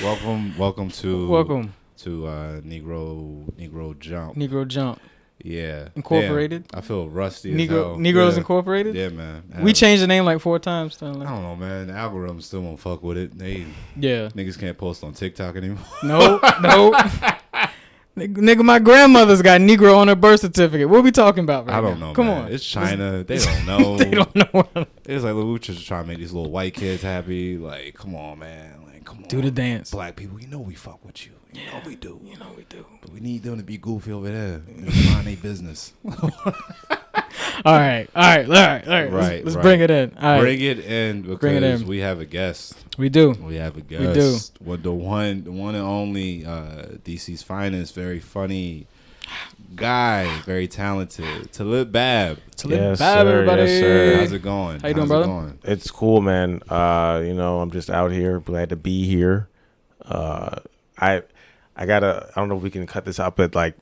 Welcome to Negro Jump. Negro Jump. Yeah. Incorporated. Damn, I feel rusty as Negro hell. Negroes Yeah. Incorporated. Yeah, man. We changed the name like 4 times. I don't know, man. The algorithm still won't fuck with it. Yeah. Niggas can't post on TikTok anymore. No. Nigga, my grandmother's got Negro on her birth certificate. What are we talking about right now? I don't know, Come man. on. It's China. They don't know. They don't know. It's like we just trying to make these little white kids happy. Like, come on, man. Like, come on. Do the dance. Black people, you know we fuck with you. You know we do. You know we do. But we need them to be goofy over there. Mind their business. All right. Let's bring it in. All right. Bring it in because we have a guest. We do. We have a guest. We do. The one and only DC's finest, very funny guy, very talented. Talib Babb. Talib Babb, everybody. Yes, sir. How's it going? How you doing, brother? It's cool, man. I'm just out here, glad to be here. I don't know if we can cut this out, but like,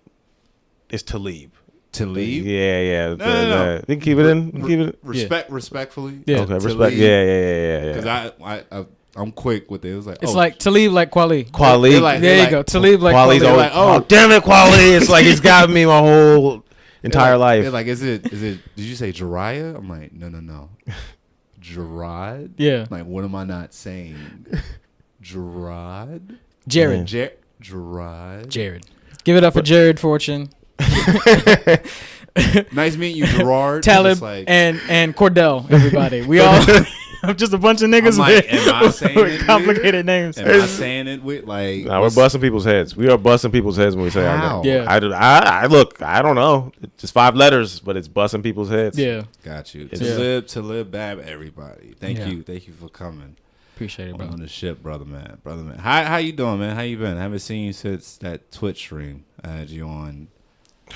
it's Talib. Talib? Yeah. No. You can keep it in. Respectfully. Yeah. Okay, Talib. respect. Yeah. Because I'm quick with it. It was like, It's like Talib, like Kweli. Quali. There you go. Talib, like Quali's Kweli. always, oh, damn it, Quali. It's like he's got me my whole entire life. They're like, is it? Did you say Jariah? I'm like, no. Gerard? Yeah. Like, what am I not saying? Gerard? Jared. Gerard? Jared. Give it up for Jared Fortune. Nice meeting you, Gerard. Talib like, and Cordell, everybody. We all just a bunch of niggas with complicated names. Am I saying it with like? Nah, we're busting people's heads. We are busting people's heads when we say How? our name. Yeah. I look. I don't know. It's just 5 letters, but it's busting people's heads. Yeah. Got you. Yeah. Talib Babb, everybody. Thank you for coming. Appreciate it, bro. On the ship, brother man. How you doing, man? How you been? I haven't seen you since that Twitch stream I had you on.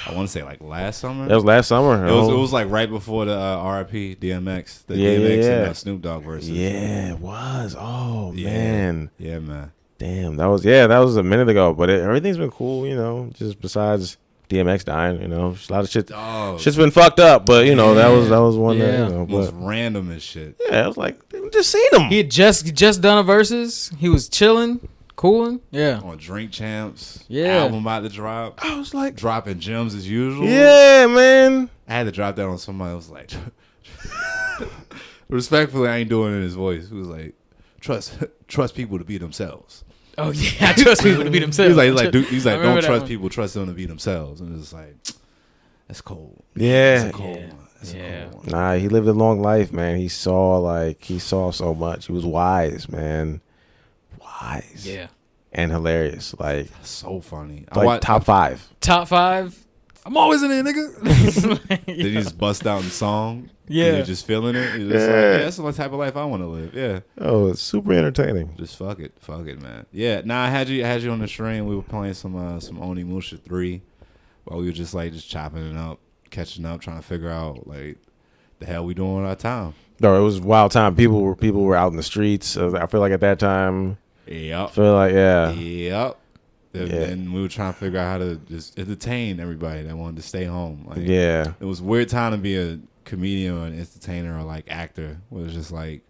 I want to say like last summer. That was last summer. It was like right before the RIP DMX, DMX and Snoop Dogg versus. Yeah, it was. Oh yeah. man. Yeah, man. Damn, that was a minute ago. But everything's been cool, Just besides DMX dying, a lot of shit. Oh, shit's been fucked up, but that was one that most random as shit. Yeah, I was like, just seen him. He had just done a versus. He was chilling. Cooling, yeah. On Drink Champs, yeah. Album about to drop. I was like, dropping gems as usual. Yeah, man. I had to drop that on somebody. I was like, respectfully, I ain't doing it in his voice. He was like, trust people to be themselves. Oh yeah, I trust people to be themselves. He's like, don't trust people, trust them to be themselves. And it's like, that's cold. Yeah, that's a cold one. That's a cold one. Nah, he lived a long life, man. He saw so much. He was wise, man. Yeah. And hilarious. Like, so funny. Like top 5. Top 5. I'm always in there, nigga. Did he just bust out in song? Yeah. You're just feeling it? You're just like, that's the type of life I want to live. Yeah. Oh, it's super entertaining. Just fuck it, man. Yeah. Nah, I had you on the stream. We were playing some Oni Musha 3 while we were just chopping it up, catching up, trying to figure out like the hell we doing with our time. No, it was wild time. People were out in the streets. I feel like at that time. Yep. Feel like Yep. And we were trying to figure out how to just entertain everybody that wanted to stay home. Like, yeah. It was a weird time to be a comedian or an entertainer or like actor. It was just like,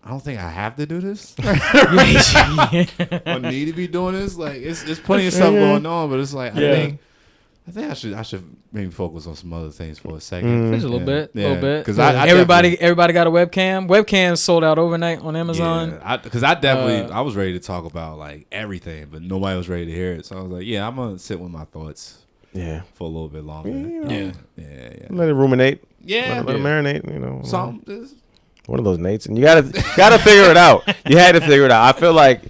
I don't think I have to do this. I need to be doing this. Like it's plenty of stuff going on, but it's like I think I should maybe focus on some other things for a second. Just a little bit. Because everybody got a webcam. Webcams sold out overnight on Amazon. Yeah, because I was ready to talk about like everything, but nobody was ready to hear it. So I was like, I'm gonna sit with my thoughts. Yeah. For a little bit longer. Yeah. Let it ruminate. Yeah. Let it marinate. Something. One of those Nates, and you gotta figure it out. You had to figure it out. I feel like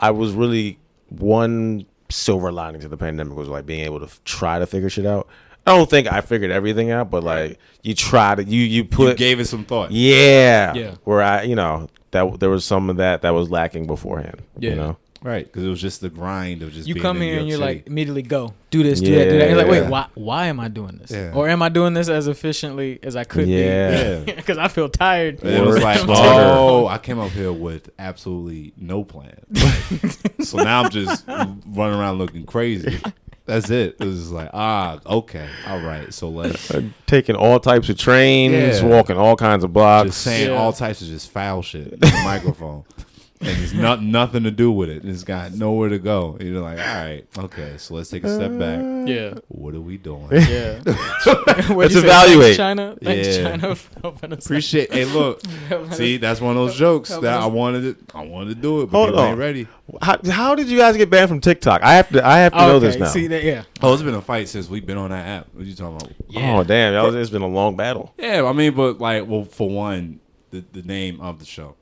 I was really one silver lining to the pandemic was like being able to try to figure shit out. I don't think I figured everything out, but like you try to you gave it some thought. Yeah. Where that there was some of that was lacking beforehand. Yeah. Right, because it was just the grind of just you being come in here New and York you're City. like immediately go do this, do that, do that. You're like, wait, why am I doing this? Yeah. Or am I doing this as efficiently as I could be? Because I feel tired. It was like, I came up here with absolutely no plan. So now I'm just running around looking crazy. That's it. It was just like, okay, all right. So let's taking all types of trains, walking all kinds of blocks, just saying all types of just foul shit in the microphone. and it's nothing to do with it. It's got nowhere to go. And you're like, all right, okay, so let's take a step back. Yeah. What are we doing? Yeah. Let's evaluate. Thanks, China, for helping us. Appreciate. Hey, look. See, that's one of those jokes that I wanted to do it, but people ain't ready. How did you guys get banned from TikTok? I have to know this now. See that? Yeah. Oh, it's been a fight since we've been on that app. What are you talking about? Yeah. Oh, damn. It's been a long battle. Yeah, I mean, but like, well, for one, the name of the show,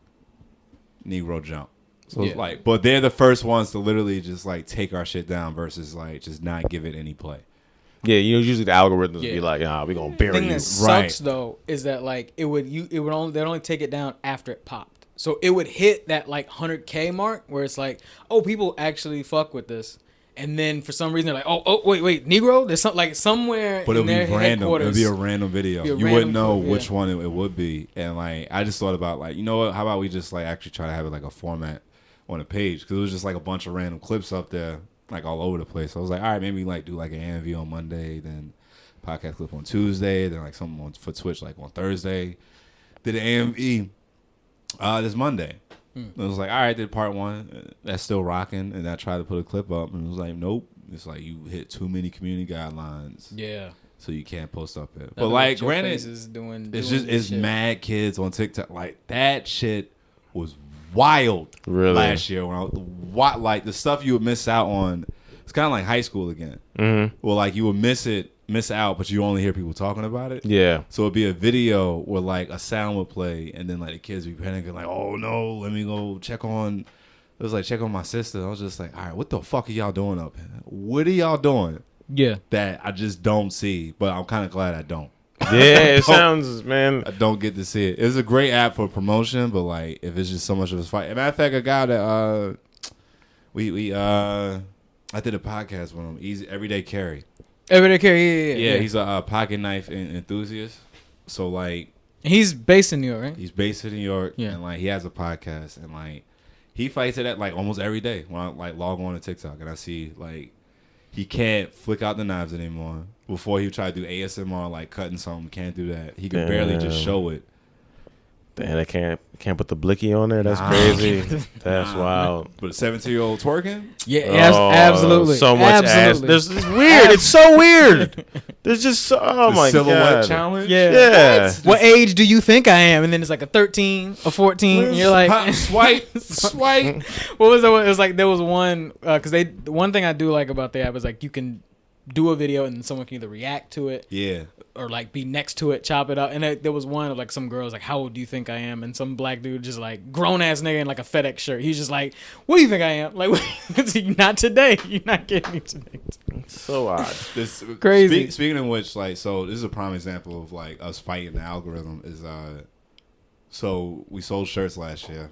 Negro Jump. So it's like, but they're the first ones to literally just like take our shit down versus like just not give it any play. Yeah, usually the algorithms be like, we're gonna bury you. The thing that sucks though is that like they'd only take it down after it popped. So it would hit that like 100K mark where it's like, oh, people actually fuck with this. And then for some reason they're like, oh, wait, Negro? There's something like somewhere but in their random. headquarters. It'll be a random video. You wouldn't know which one it would be. And like, I just thought about like, you know what? How about we just like actually try to have it like a format on a page? Because it was just like a bunch of random clips up there, like all over the place. So I was like, all right, maybe like do like an AMV on Monday, then podcast clip on Tuesday, then like something for Twitch like on Thursday. Did an AMV this Monday. It was like, all right, did part one. That's still rocking. And I tried to put a clip up, and it was like, nope. It's like you hit too many community guidelines. Yeah. So you can't post up it. But like, granted, it's mad kids on TikTok. Like that shit was wild last year. When like the stuff you would miss out on. It's kind of like high school again. Mm-hmm. Well, like you would miss out, but you only hear people talking about it. Yeah. So it'd be a video where like a sound would play, and then like the kids would be panicking, like, "Oh no, let me go check on." It was like check on my sister. I was just like, "All right, what the fuck are y'all doing up here? What are y'all doing?" Yeah. That I just don't see, but I'm kind of glad I don't. Yeah, it sounds, man. I don't get to see it. It's a great app for promotion, but like if it's just so much of a fight. As a matter of fact, a guy that I did a podcast with him. Easy Everyday Carry. Everyday Carry, yeah. He's a pocket knife enthusiast. So like, he's based in New York, right? He's based in New York, and like he has a podcast, and like he fights it at like almost every day when I like log on to TikTok, and I see like he can't flick out the knives anymore. Before he tried to do ASMR, like cutting something, can't do that. He can barely just show it. Damn, they can't put the blicky on there. That's crazy. That's wild. But a 17-year-old twerking? Yeah, absolutely. So much ass. It's weird. It's so weird. There's just so, my silhouette God. challenge? Yeah. What age do you think I am? And then it's like a 13, a 14. And you're like, swipe. What was it? It was like there was one because one thing I do like about the app is like you can do a video and someone can either react to it, or like be next to it, chop it up. And there was one of like some girls like, "How old do you think I am?" And some black dude just like grown ass nigga in like a FedEx shirt. He's just like, "What do you think I am?" Like, not today. You're not getting me today. So odd. This crazy. Speaking of which, like, so this is a prime example of like us fighting the algorithm. Is so we sold shirts last year,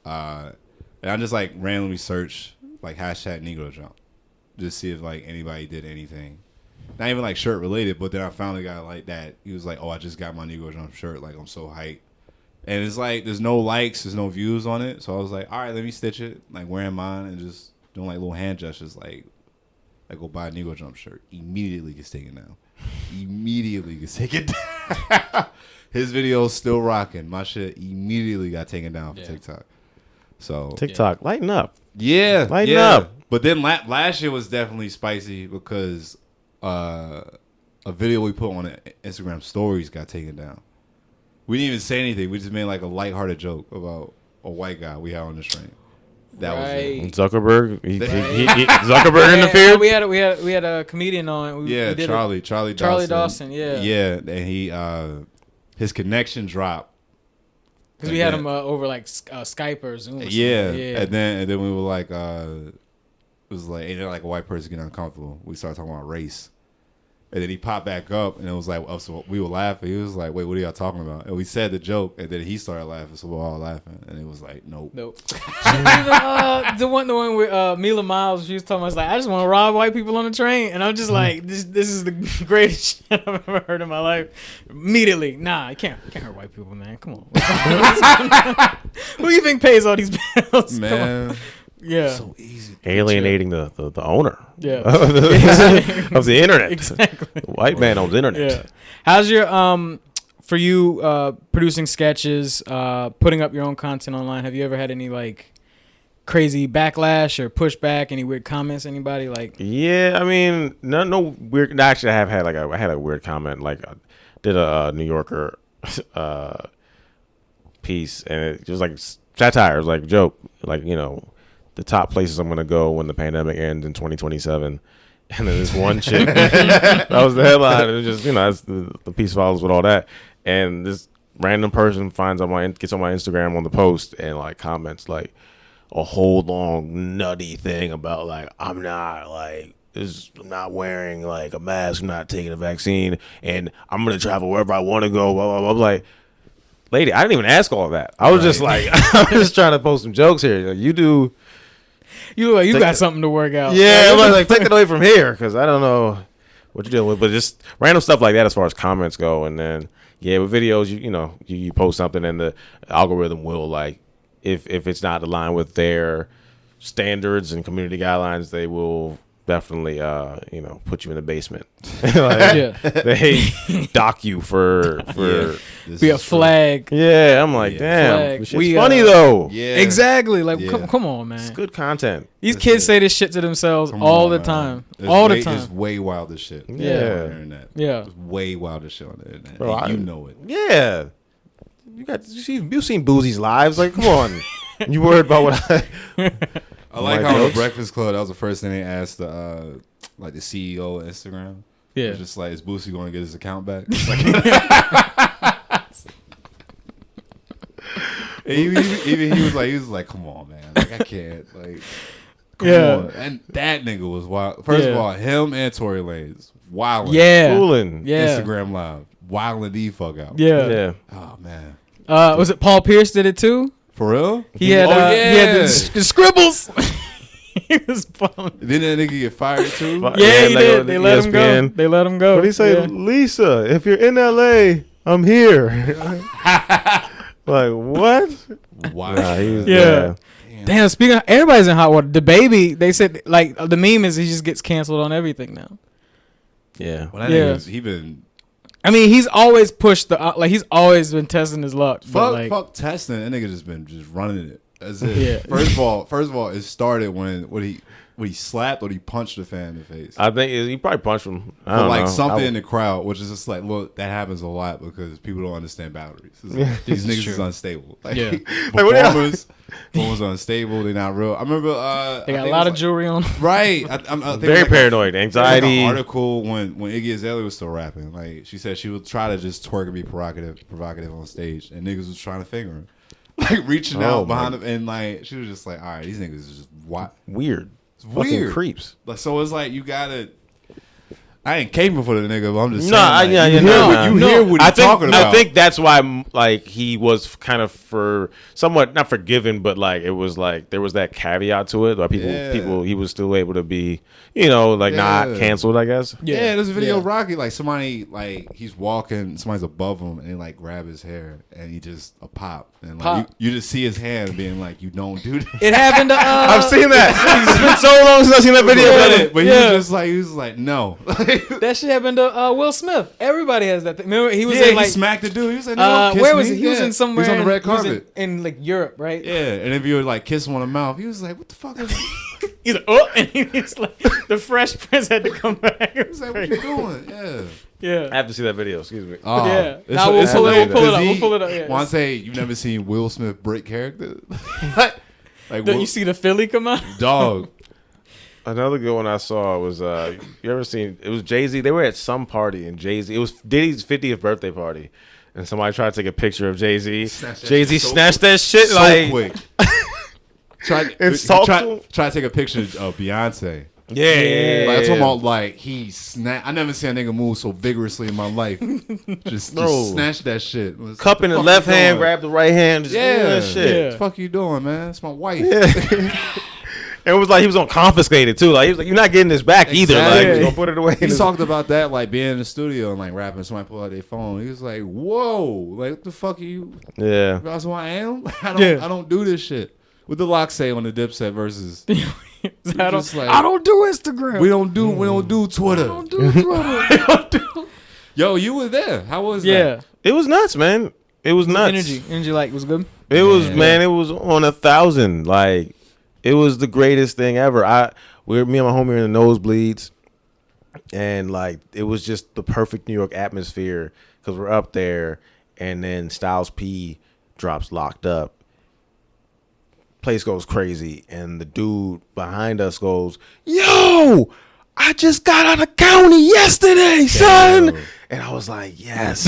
and I just like randomly search like hashtag Negro Jump. Just see if like anybody did anything, not even like shirt related. But then I found a guy like that. He was like, "Oh, I just got my Negro Jump shirt. Like I'm so hyped." And it's like there's no likes, there's no views on it. So I was like, "All right, let me stitch it." Like wearing mine and just doing like little hand gestures, like go buy a Negro Jump shirt. Immediately gets taken down. Immediately gets taken down. His video's still rocking. My shit immediately got taken down for TikTok. So TikTok, lighten up. Yeah, lighten up. But then last year was definitely spicy because a video we put on Instagram stories got taken down. We didn't even say anything. We just made like a lighthearted joke about a white guy we had on the train. That was it. Zuckerberg. Zuckerberg interfered. We had a comedian on. Charlie Dawson. Yeah, and he his connection dropped. Because we had him over like Skype or Zoom. Or and then we were like, it was like, ain't there like a white person getting uncomfortable? We started talking about race, and then he popped back up, and it was like, so we were laughing. He was like, "Wait, what are y'all talking about?" And we said the joke, and then he started laughing, so we were all laughing, and it was like, nope. The one with Mila Miles, she was talking about, like, I just want to rob white people on the train, and I'm just like, this is the greatest shit I've ever heard in my life. Immediately, nah, you can't hurt white people, man. Come on. Who do you think pays all these bills, man? Yeah, so easy. Alienating the owner. Yeah. of the internet. Exactly. The white man owns the internet. Yeah. How's your for you, producing sketches, putting up your own content online, have you ever had any like crazy backlash or pushback? Any weird comments? Anybody like? Yeah, I mean, no weird. Actually, I had a weird comment. Like, I did a New Yorker piece, and it was like satire. It was like a joke, like, you know, the top places I'm gonna go when the pandemic ends in 2027. And then this one chick, that was the headline. And it was just, you know, that's the piece follows with all that. And this random person gets on my Instagram on the post and like comments like a whole long nutty thing about like, I'm not wearing like a mask, I'm not taking a vaccine, and I'm gonna travel wherever I want to go. Blah, blah, blah. I'm like, lady, I didn't even ask all of that. I was just like, I was just trying to post some jokes here. Like, you do. You look like you got something to work out. Yeah, like take it away from here, because I don't know what you're dealing with. But just random stuff like that as far as comments go. And then, yeah, with videos, you post something and the algorithm will, like, if it's not aligned with their standards and community guidelines, they will definitely, put you in the basement. They dock you for be a flag. Yeah, I'm like, damn, it's funny though. Yeah, exactly. Like, come on, man. It's good content. These kids say this shit to themselves all the time. It's way wilder shit. Yeah, on the internet. Yeah, it's way wilder shit on the internet. Bro, you know it. Yeah, you've seen Boozy's lives. Like, come on. You worried about what I like how on the Breakfast Club, that was the first thing they asked the CEO of Instagram. Yeah, it was just like, is Boosie going to get his account back? Even he was like, come on, man, like, I can't, like, come on. And that nigga was wild. First of all, him and Tory Lanez wilding, fooling, Instagram Live, wilding the fuck out. Yeah. Oh man. Was it Paul Pierce did it too? For real? He had the scribbles. He was bummed. Didn't that nigga get fired too? Yeah, he did. They let him go. They let him go. What did he say? Lisa, if you're in LA, I'm here. Like, what? Wow. Nah, damn, speaking of, everybody's in hot water. The baby, they said, like, the meme is he just gets canceled on everything now. Yeah. Well, that nigga's been... I mean, he's always pushed he's always been testing his luck. Fuck testing. That nigga just been running it. That's it. Yeah. First of all, it started when he slapped or he punched the fan in the face. I think he probably punched him. I don't know. Something in the crowd, which is just like, look, that happens a lot because people don't understand boundaries. Like, these niggas is unstable. Like, performers are unstable. They're not real. I remember they got a lot of jewelry on. Right. I'm very paranoid. Anxiety. An article when Iggy Azalea was still rapping. Like, she said she would try to just twerk and be provocative on stage, and niggas was trying to finger him. Like, reaching out behind him, and like, she was just like, all right, these niggas is just weird. It's weird. Fucking creeps. Like, so it's like, you gotta. I ain't came before the nigga, but I'm just saying. You hear what he's talking about. I think that's why, like, he was kind of somewhat not forgiven, but like it was like there was that caveat to it. Like people, he was still able to be, not canceled. I guess. Yeah, there's a video of Rocky, like somebody, like he's walking, somebody's above him, and they like grab his hair, and he just a pop, and like you just see his hand being like, you don't do that. It happened to. I've seen that. It's been so long since I've seen that video. But he was like, no. That shit happened to Will Smith. Everybody has that thing. Remember, he was in like, he smacked the dude. He was like, no, where was he? He was in somewhere. He was on the red carpet in like Europe, right? Yeah, and if you would like kiss him on the mouth, he was like, what the fuck is that? He's like, oh, and he's like, the Fresh Prince had to come back. He was like, what you doing? Yeah. I have to see that video. Excuse me. Oh, yeah. Now we'll pull it up. Yeah. Want to say you've never seen Will Smith break character? You see the Philly come out? Dog. Another good one I saw was you ever seen? It was Jay-Z. They were at some party and Jay-Z. It was Diddy's 50th birthday party, and somebody tried to take a picture of Jay-Z. Jay-Z snatched that shit like quick. Try to take a picture of Beyonce. Yeah. Like, I'm talking about, like, he snatched. I never seen a nigga move so vigorously in my life. Just snatch that shit. Cup in the left hand, grab the right hand. Just that shit. What the fuck you doing, man? It's my wife. And it was like he was gonna confiscate it too. Like he was like, "You're not getting this back either." Like he's gonna put it away. He talked about that, like being in the studio and like rapping. Somebody pull out their phone. He was like, "Whoa, like what the fuck are you?" Yeah, that's who I am. I don't do this shit. What the Lock say on the Dipset versus? I don't do Instagram. We don't do Twitter. I don't do Twitter. Yo, you were there. How was that? Yeah, It was nuts, man. It was nuts. Energy, like was good. It was, man. It was on 1,000. Like, it was the greatest thing ever. Me and my homie were in the nosebleeds, and like it was just the perfect New York atmosphere because we're up there, and then Styles P drops Locked Up. Place goes crazy, and the dude behind us goes, "Yo, I just got out of county yesterday, son." And I was like, "Yes,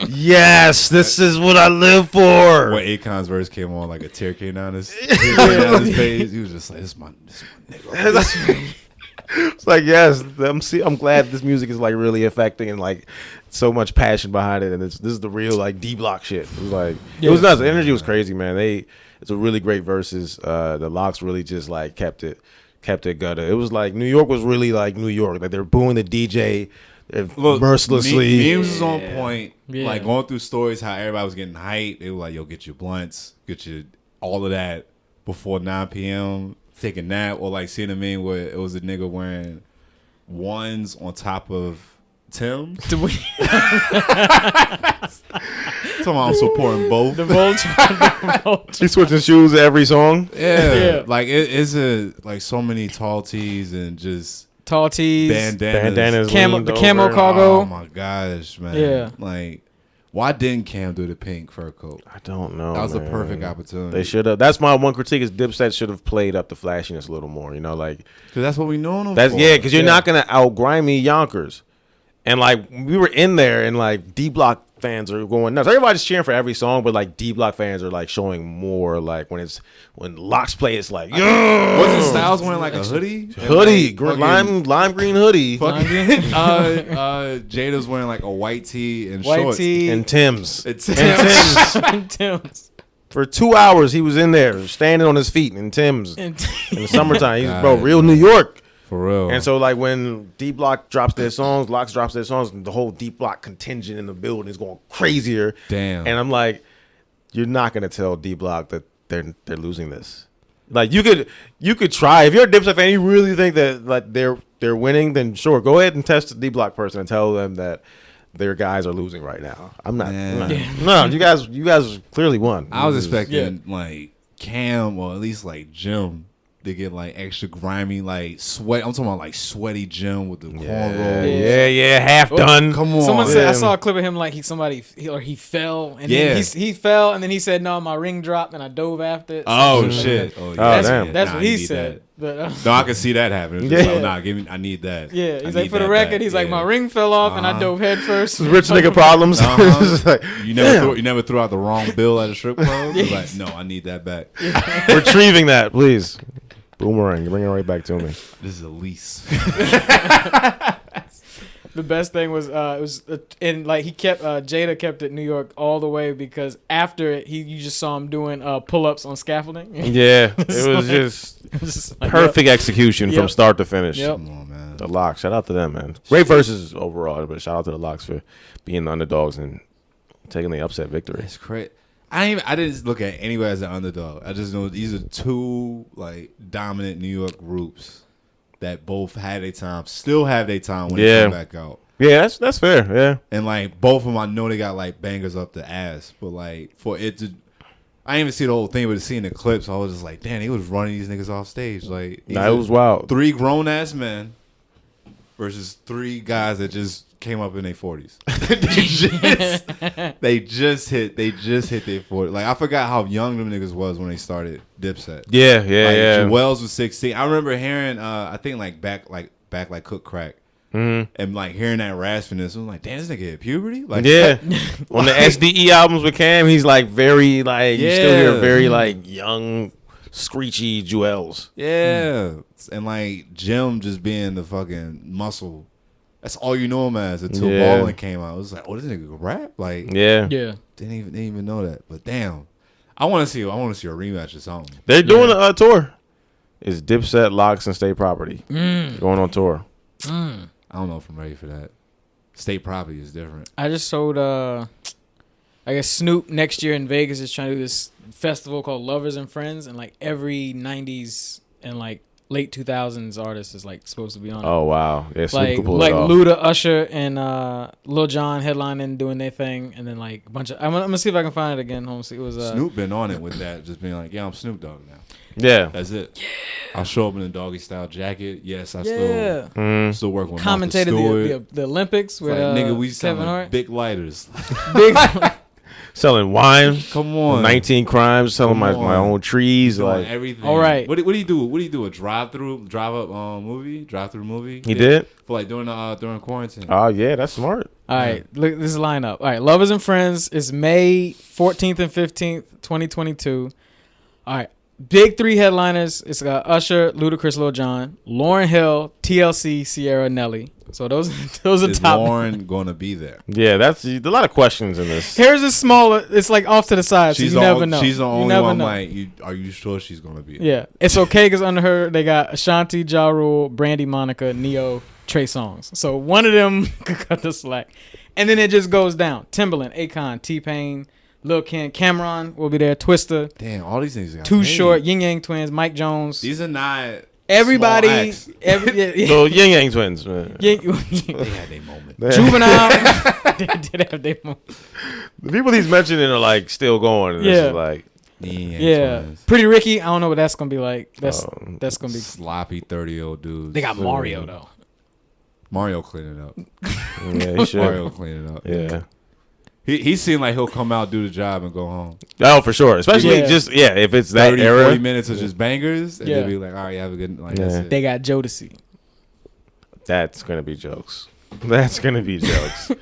yes, this is what I live for." When Akon's verse came on, like a tear came down his face. He was just like, "This is my nigga." It's like, yes, I'm glad this music is like really affecting and like so much passion behind it, and this is the real like D Block shit. It was like it was nuts. The energy was crazy, man. It's a really great verses. The Locks really just like kept it gutter. It was like New York was really like New York. Like they're booing the DJ mercilessly. Memes was on point. Yeah. Like going through stories how everybody was getting hyped. They were like, "Yo, get your blunts, get your all of that before 9 p.m. Take a nap," or like seeing a meme where it was a nigga wearing ones on top of Tim's. Talking about I'm supporting both. The vulture. He's switching shoes every song. Yeah. Like it's like so many tall tees and just tall tees, bandanas, the camo cargo. Oh my gosh, man! Yeah, like why didn't Cam do the pink fur coat? I don't know. That was a perfect opportunity. They should have. That's my one critique is Dipset should have played up the flashiness a little more. You know, like because that's what we know them for. Yeah, because you're not gonna out grimy Yonkers, and like we were in there and like D Block fans are going nuts. Everybody's cheering for every song, but like D Block fans are like showing more. Like when Locks play, it's like yo. Wasn't Styles wearing like a hoodie? Lime green hoodie. Jada's wearing like a white tee and shorts and Tim's. And Tim's. For 2 hours, he was in there standing on his feet in Tim's in the summertime. He's real New York. For real. And so, like, when D Block drops their songs, Locks drops their songs, the whole D Block contingent in the building is going crazier. Damn. And I'm like, you're not gonna tell D Block that they're losing this. Like, you could try. If you're a Dipset fan, you really think that like they're winning, then sure, go ahead and test the D Block person and tell them that their guys are losing right now. I'm not. No, you guys clearly won. I was expecting like Cam or at least like Jim. They get like extra grimy, like sweat. I'm talking about like sweaty Jim with the cornrows. Yeah, half done. Come on. Someone said I saw a clip of him like he fell and then he fell and then he said no, my ring dropped and I dove after it. Oh shit! Oh damn! That's what he said. But, no, I can see that happening. I need that. Yeah, he's like for the record, he's like my ring fell off and I dove head first. Rich nigga problems. Like, you never threw out the wrong bill at a strip club. Like no, I need that back. Retrieving that, please. Boomerang, bring it right back to me. This is a lease. The best thing was it was and like Jada kept it New York all the way because after it you just saw him doing pull-ups on scaffolding. Yeah, it was just like, perfect execution from start to finish. Yep. Come on, man. The Locks, shout out to them, man. Great verses overall, but shout out to the Locks for being the underdogs and taking the upset victory. It's crazy. I didn't look at anybody as an underdog. I just know these are two like dominant New York groups that both had their time, still have their time when they come back out. Yeah, that's fair. Yeah, and like both of them, I know they got like bangers up the ass, but like for it to, I didn't even see the whole thing, but seeing the clips, I was just like, damn, he was running these niggas off stage. Like, it was wild. 3 grown ass men versus 3 guys that just came up in their 40s. they just hit their 40s. Like I forgot how young them niggas was when they started Dipset. Yeah. Wells was 16. I remember hearing I think back like Cook Crack. Mm-hmm. And like hearing that raspiness, I'm like, damn, this nigga hit puberty. Like, on the SDE albums with Cam, he's like very like you still hear very like young, screechy Jewels. Yeah, and like Jim just being the fucking muscle. That's all you know him as until Ballin came out. It was like, oh, this nigga can rap. Like, didn't even know that. But damn, I want to see a rematch or something. They're doing a tour. It's Dipset, Locks, and State Property going on tour. I don't know if I'm ready for that. State Property is different. I just sold I guess Snoop next year in Vegas is trying to do this festival called Lovers and Friends, and like every 90s and like late 2000s artists is like supposed to be on it. Oh wow, yeah, Snoop like could pull it off. Luda, Usher, and Lil Jon headlining doing their thing, and then like a bunch of. I'm gonna see if I can find it again. Hold on, see, it was Snoop been on it with that, just being like, yeah, I'm Snoop Dogg now. Yeah, that's it. Yeah. I'll show up in a doggy style jacket. Yes, I still work with commentated the Olympics with like, nigga, we Kevin Hart. Big lighters. Big. Selling wine. Come on. 19 crimes. Selling my own trees. Like everything. All right. What do you do? What do you do? A drive-through movie? He did? For like during quarantine. Oh yeah, that's smart. All right, look, this is lineup. All right, Lovers and Friends is May 14th and 15th, 2022. All right, big 3 headliners. It's Usher, Ludacris, Lil Jon, Lauryn Hill, TLC, Sierra, Nelly. So those are is top. Lauren gonna be there? Yeah, that's a lot of questions in this. Here's a smaller. It's like off to the side, so you never know. She's the only one. Know. Like, are you sure she's gonna be there? Yeah, it's okay because under her they got Ashanti, Ja Rule, Brandy, Monica, Neo, Trey Songz. So one of them could cut the slack, and then it just goes down. Timbaland, Akon, T-Pain, Lil Kim, Cameron will be there. Twista. Damn, all these things. Too Short, Yin Yang Twins, Mike Jones. These are not. Everybody, Little Yin Yang Twins, man. They had their moment. Juvenile, they did have their moment. The people he's mentioning are like still going. And yeah, this is like Twins. Pretty Ricky. I don't know what that's gonna be like. That's gonna be sloppy 30-year-old dudes. They got Mario though. Mario clean it up. Yeah, he should. Mario clean it up. Yeah. He seemed like he'll come out, do the job, and go home. Oh, for sure. Especially if it's that 30, era. 40 minutes of just bangers, and they'll be like, all right, have a good night. That's it. They got Jodeci. That's gonna be jokes. That's gonna be jokes.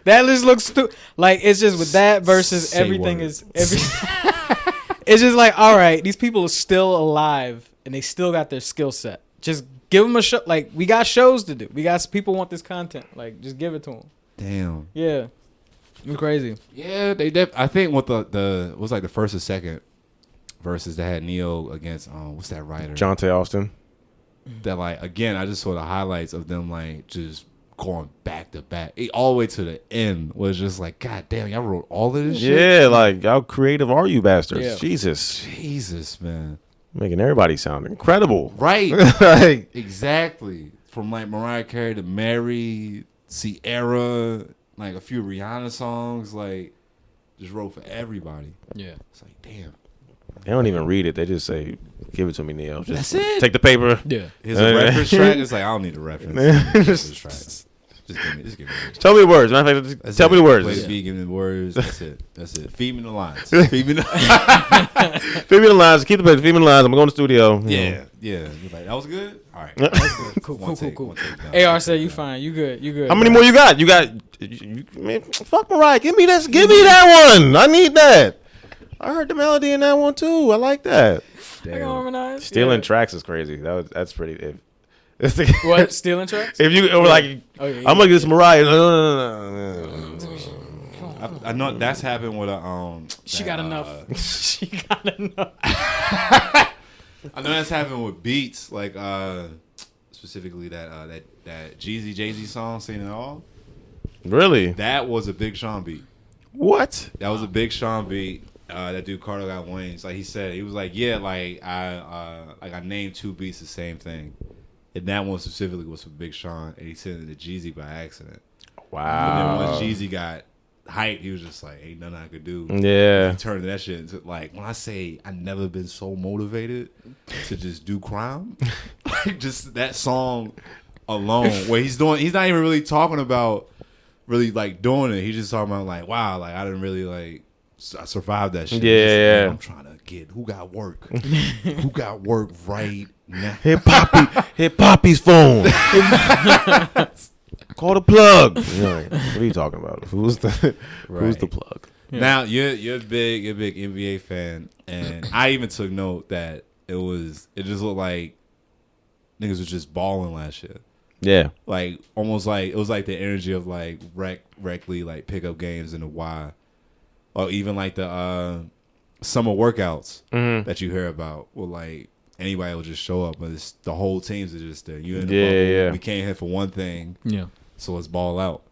That just looks stupid. Like it's just with that versus everything words. It's just like, all right, these people are still alive and they still got their skill set. Just give them a show. Like we got shows to do. We got people want this content. Like just give it to them. Damn. Yeah. You're crazy. Yeah, I think what the was like the first or second verses that had Neo against what's that writer? Jonte Austin. That like again, I just saw the highlights of them like just going back to back, all the way to the end was just like, God damn, y'all wrote all of this shit. Yeah, like how creative are you bastards? Yeah. Jesus, man, making everybody sound incredible. Right? Like, exactly. From like Mariah Carey to Mary, Sierra. Like a few Rihanna songs, like just wrote for everybody. Yeah, it's like damn. They don't even read it. They just say, "Give it to me, Neo." Just that's it. Take the paper. Yeah. Here's a reference track. It's like I don't need a reference. Just give me. Tell me the words. Matter of fact, tell me the words. Play the beat, give me the words. That's it. Feed me the lines. Feed me the lines. Keep the paper. Feed me the lines. I'm going to the studio. Yeah. You're like, that was good. All right. That was good. Cool. AR said you fine. You good. How many more you got? Man, fuck Mariah. Give me this. Give me that one. I need that. I heard the melody in that one too. I like that. Harmonize. Stealing tracks is crazy. That's pretty. What, stealing tracks? If you were like, I'm like this Mariah. No. I know that's happened with a She got enough. She got enough. I know that's happened with beats, like specifically that Jeezy Jay-Z song, "Seen It All." Really? That was a Big Sean beat. What? That was a Big Sean beat. That dude Carter got wings. Like he said, he was like, yeah, like I named 2 beats the same thing, and that one specifically was for Big Sean, and he sent it to Jeezy by accident. Wow. And then once Jeezy got hyped, he was just like, ain't nothing I could do. Yeah. He turned that shit into, like, when I say I never been so motivated to just do crime, like just that song alone, where he's not even really talking about really like doing it. He's just talking about like, wow, like I didn't really like I survived that shit. Yeah. Like, I'm trying to get who got work right now. Hit Poppy's phone. Call the plug. Like, what are you talking about? Who's the plug? Yeah. Now you're a big NBA fan, and I even took note that it just looked like niggas was just balling last year. Yeah, like almost like it was like the energy of like recly like pickup games in the Y, or even like the summer workouts that you hear about. Well, like anybody will just show up, but it's the whole teams are just there. You in the bubble. Yeah. We came here for one thing. Yeah. So let's ball out.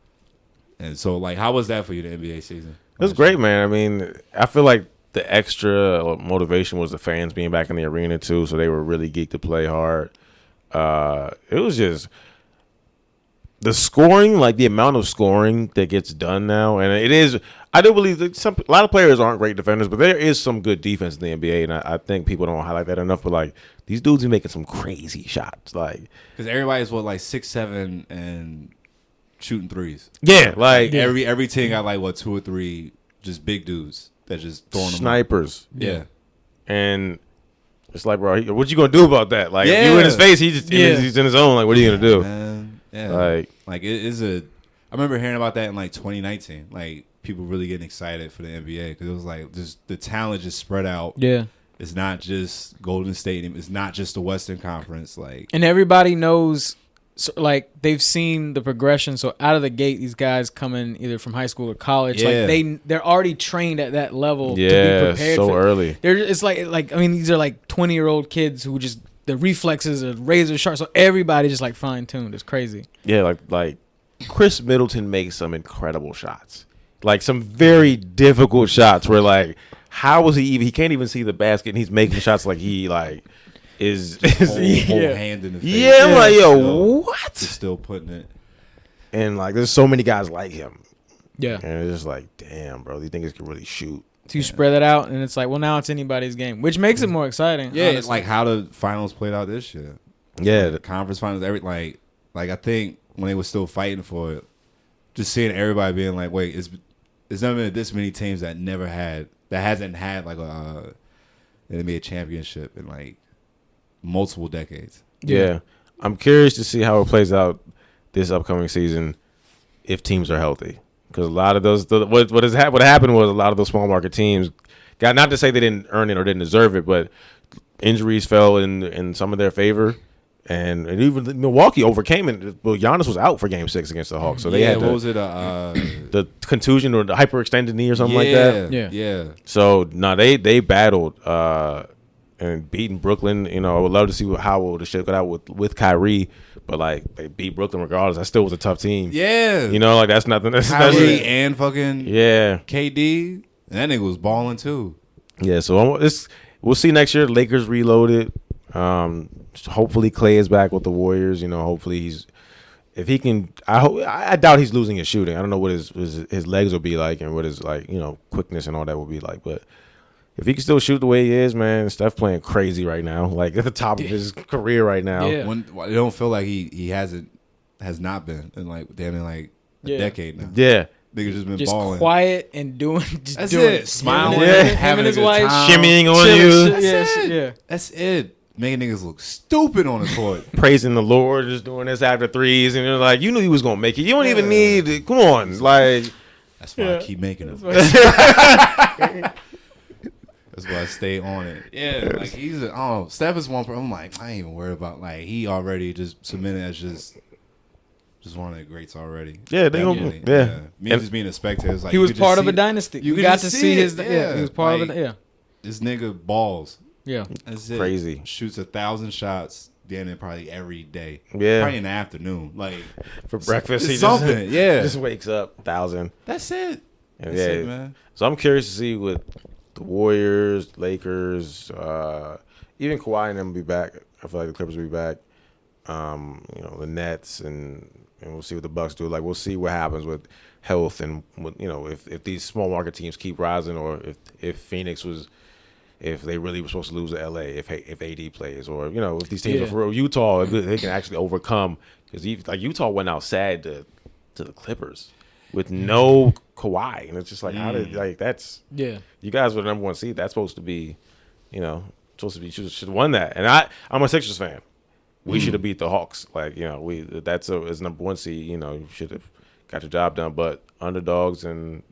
And so like, how was that for you, the NBA season? It was great, man. I mean, I feel like the extra motivation was the fans being back in the arena too, so they were really geeked to play hard. It was just the scoring, like the amount of scoring that gets done now, and it is. I do believe that a lot of players aren't great defenders, but there is some good defense in the NBA, and I think people don't highlight that enough. But like these dudes are making some crazy shots, like because everybody's like 6'7" and shooting threes. Yeah, like every team got like 2 or 3 just big dudes that just throwing snipers. Them yeah, and it's like, bro, what you gonna do about that? Like, if you in his face, he's in his own. Like, what are you gonna do? Man. Yeah, like it is a. I remember hearing about that in like 2019. Like people really getting excited for the NBA because it was like just the talent just spread out. Yeah, it's not just Golden State. It's not just the Western Conference. Like, and everybody knows. So, like they've seen the progression. So out of the gate, these guys coming either from high school or college. Yeah. Like they're already trained at that level. Yeah, to be prepared so for early. It's like I mean these are like 20-year-old kids who just the reflexes are razor sharp. So everybody just like fine tuned. It's crazy. Yeah, like Chris Middleton makes some incredible shots. Like some very difficult shots where like how was he can't even see the basket and he's making shots like he like is whole hand in the face. Yeah, I'm like, yo, what? He's still putting it. And like there's so many guys like him. Yeah. And it's just like, damn, bro, these niggas can really shoot. So you spread that out and it's like, well now it's anybody's game. Which makes it more exciting. Yeah, honestly. it's like how the finals played out this year. Yeah. Like the conference finals, like I think when they were still fighting for it, just seeing everybody being like, wait, it's never been this many teams that hasn't had like an NBA championship in like multiple decades. Yeah. I'm curious to see how it plays out this upcoming season if teams are healthy. Because a lot of those, what happened was a lot of those small market teams got, not to say they didn't earn it or didn't deserve it, but injuries fell in some of their favor. And even Milwaukee overcame it. Well, Giannis was out for Game 6 against the Hawks, so they had what was it? The contusion or the hyperextended knee or something like that. Yeah. So they battled and beating Brooklyn. You know, I would love to see how it would shake it out with Kyrie, but like they beat Brooklyn regardless. That still was a tough team. Yeah, you know, like that's nothing. Kyrie and fucking KD, and that nigga was balling too. Yeah, so we'll see next year. Lakers reloaded. Hopefully Clay is back with the Warriors. You know, hopefully if he can. I doubt he's losing his shooting. I don't know what his legs will be like and what his quickness and all that will be like. But if he can still shoot the way he is, man, Steph playing crazy right now, like at the top of his career right now. Yeah. It don't feel like he has not been in like damn near like a decade now. Yeah. Nigga just been balling. Quiet and doing. That's it. Smiling, having his wife, shimmying on you. Yeah. That's it. Making niggas look stupid on the court. Praising the Lord, just doing this after threes, and you're like, you knew he was gonna make it. You don't even need it. Come on, like. That's why I keep making them. That's why I stay on it. Yeah, like Steph is one. I'm like, I ain't even worried about like he already just cemented as just one of the greats already. Yeah, they gonna, yeah. Me just being a spectator, like he was part of a dynasty. You got to see his. Yeah, he was part of it. Yeah, this nigga balls. Yeah, that's it. Crazy. Shoots 1,000 shots. Then probably every day. Yeah, probably in the afternoon, like for breakfast. He something. Just wakes up 1,000. That's it. That's it, man. So I'm curious to see what the Warriors, Lakers, even Kawhi and them will be back. I feel like the Clippers will be back. The Nets and we'll see what the Bucks do. Like we'll see what happens with health and if these small market teams keep rising or if Phoenix if they really were supposed to lose to LA if AD plays or if these teams are for real. Utah, if they can actually overcome because Utah went out sad to the Clippers with no Kawhi and it's just like how did that's you guys were the number 1 seed. That's supposed to be should have won that. And I'm a Sixers fan. We should have beat the Hawks. That's as number 1 seed. You should have got your job done. But underdogs and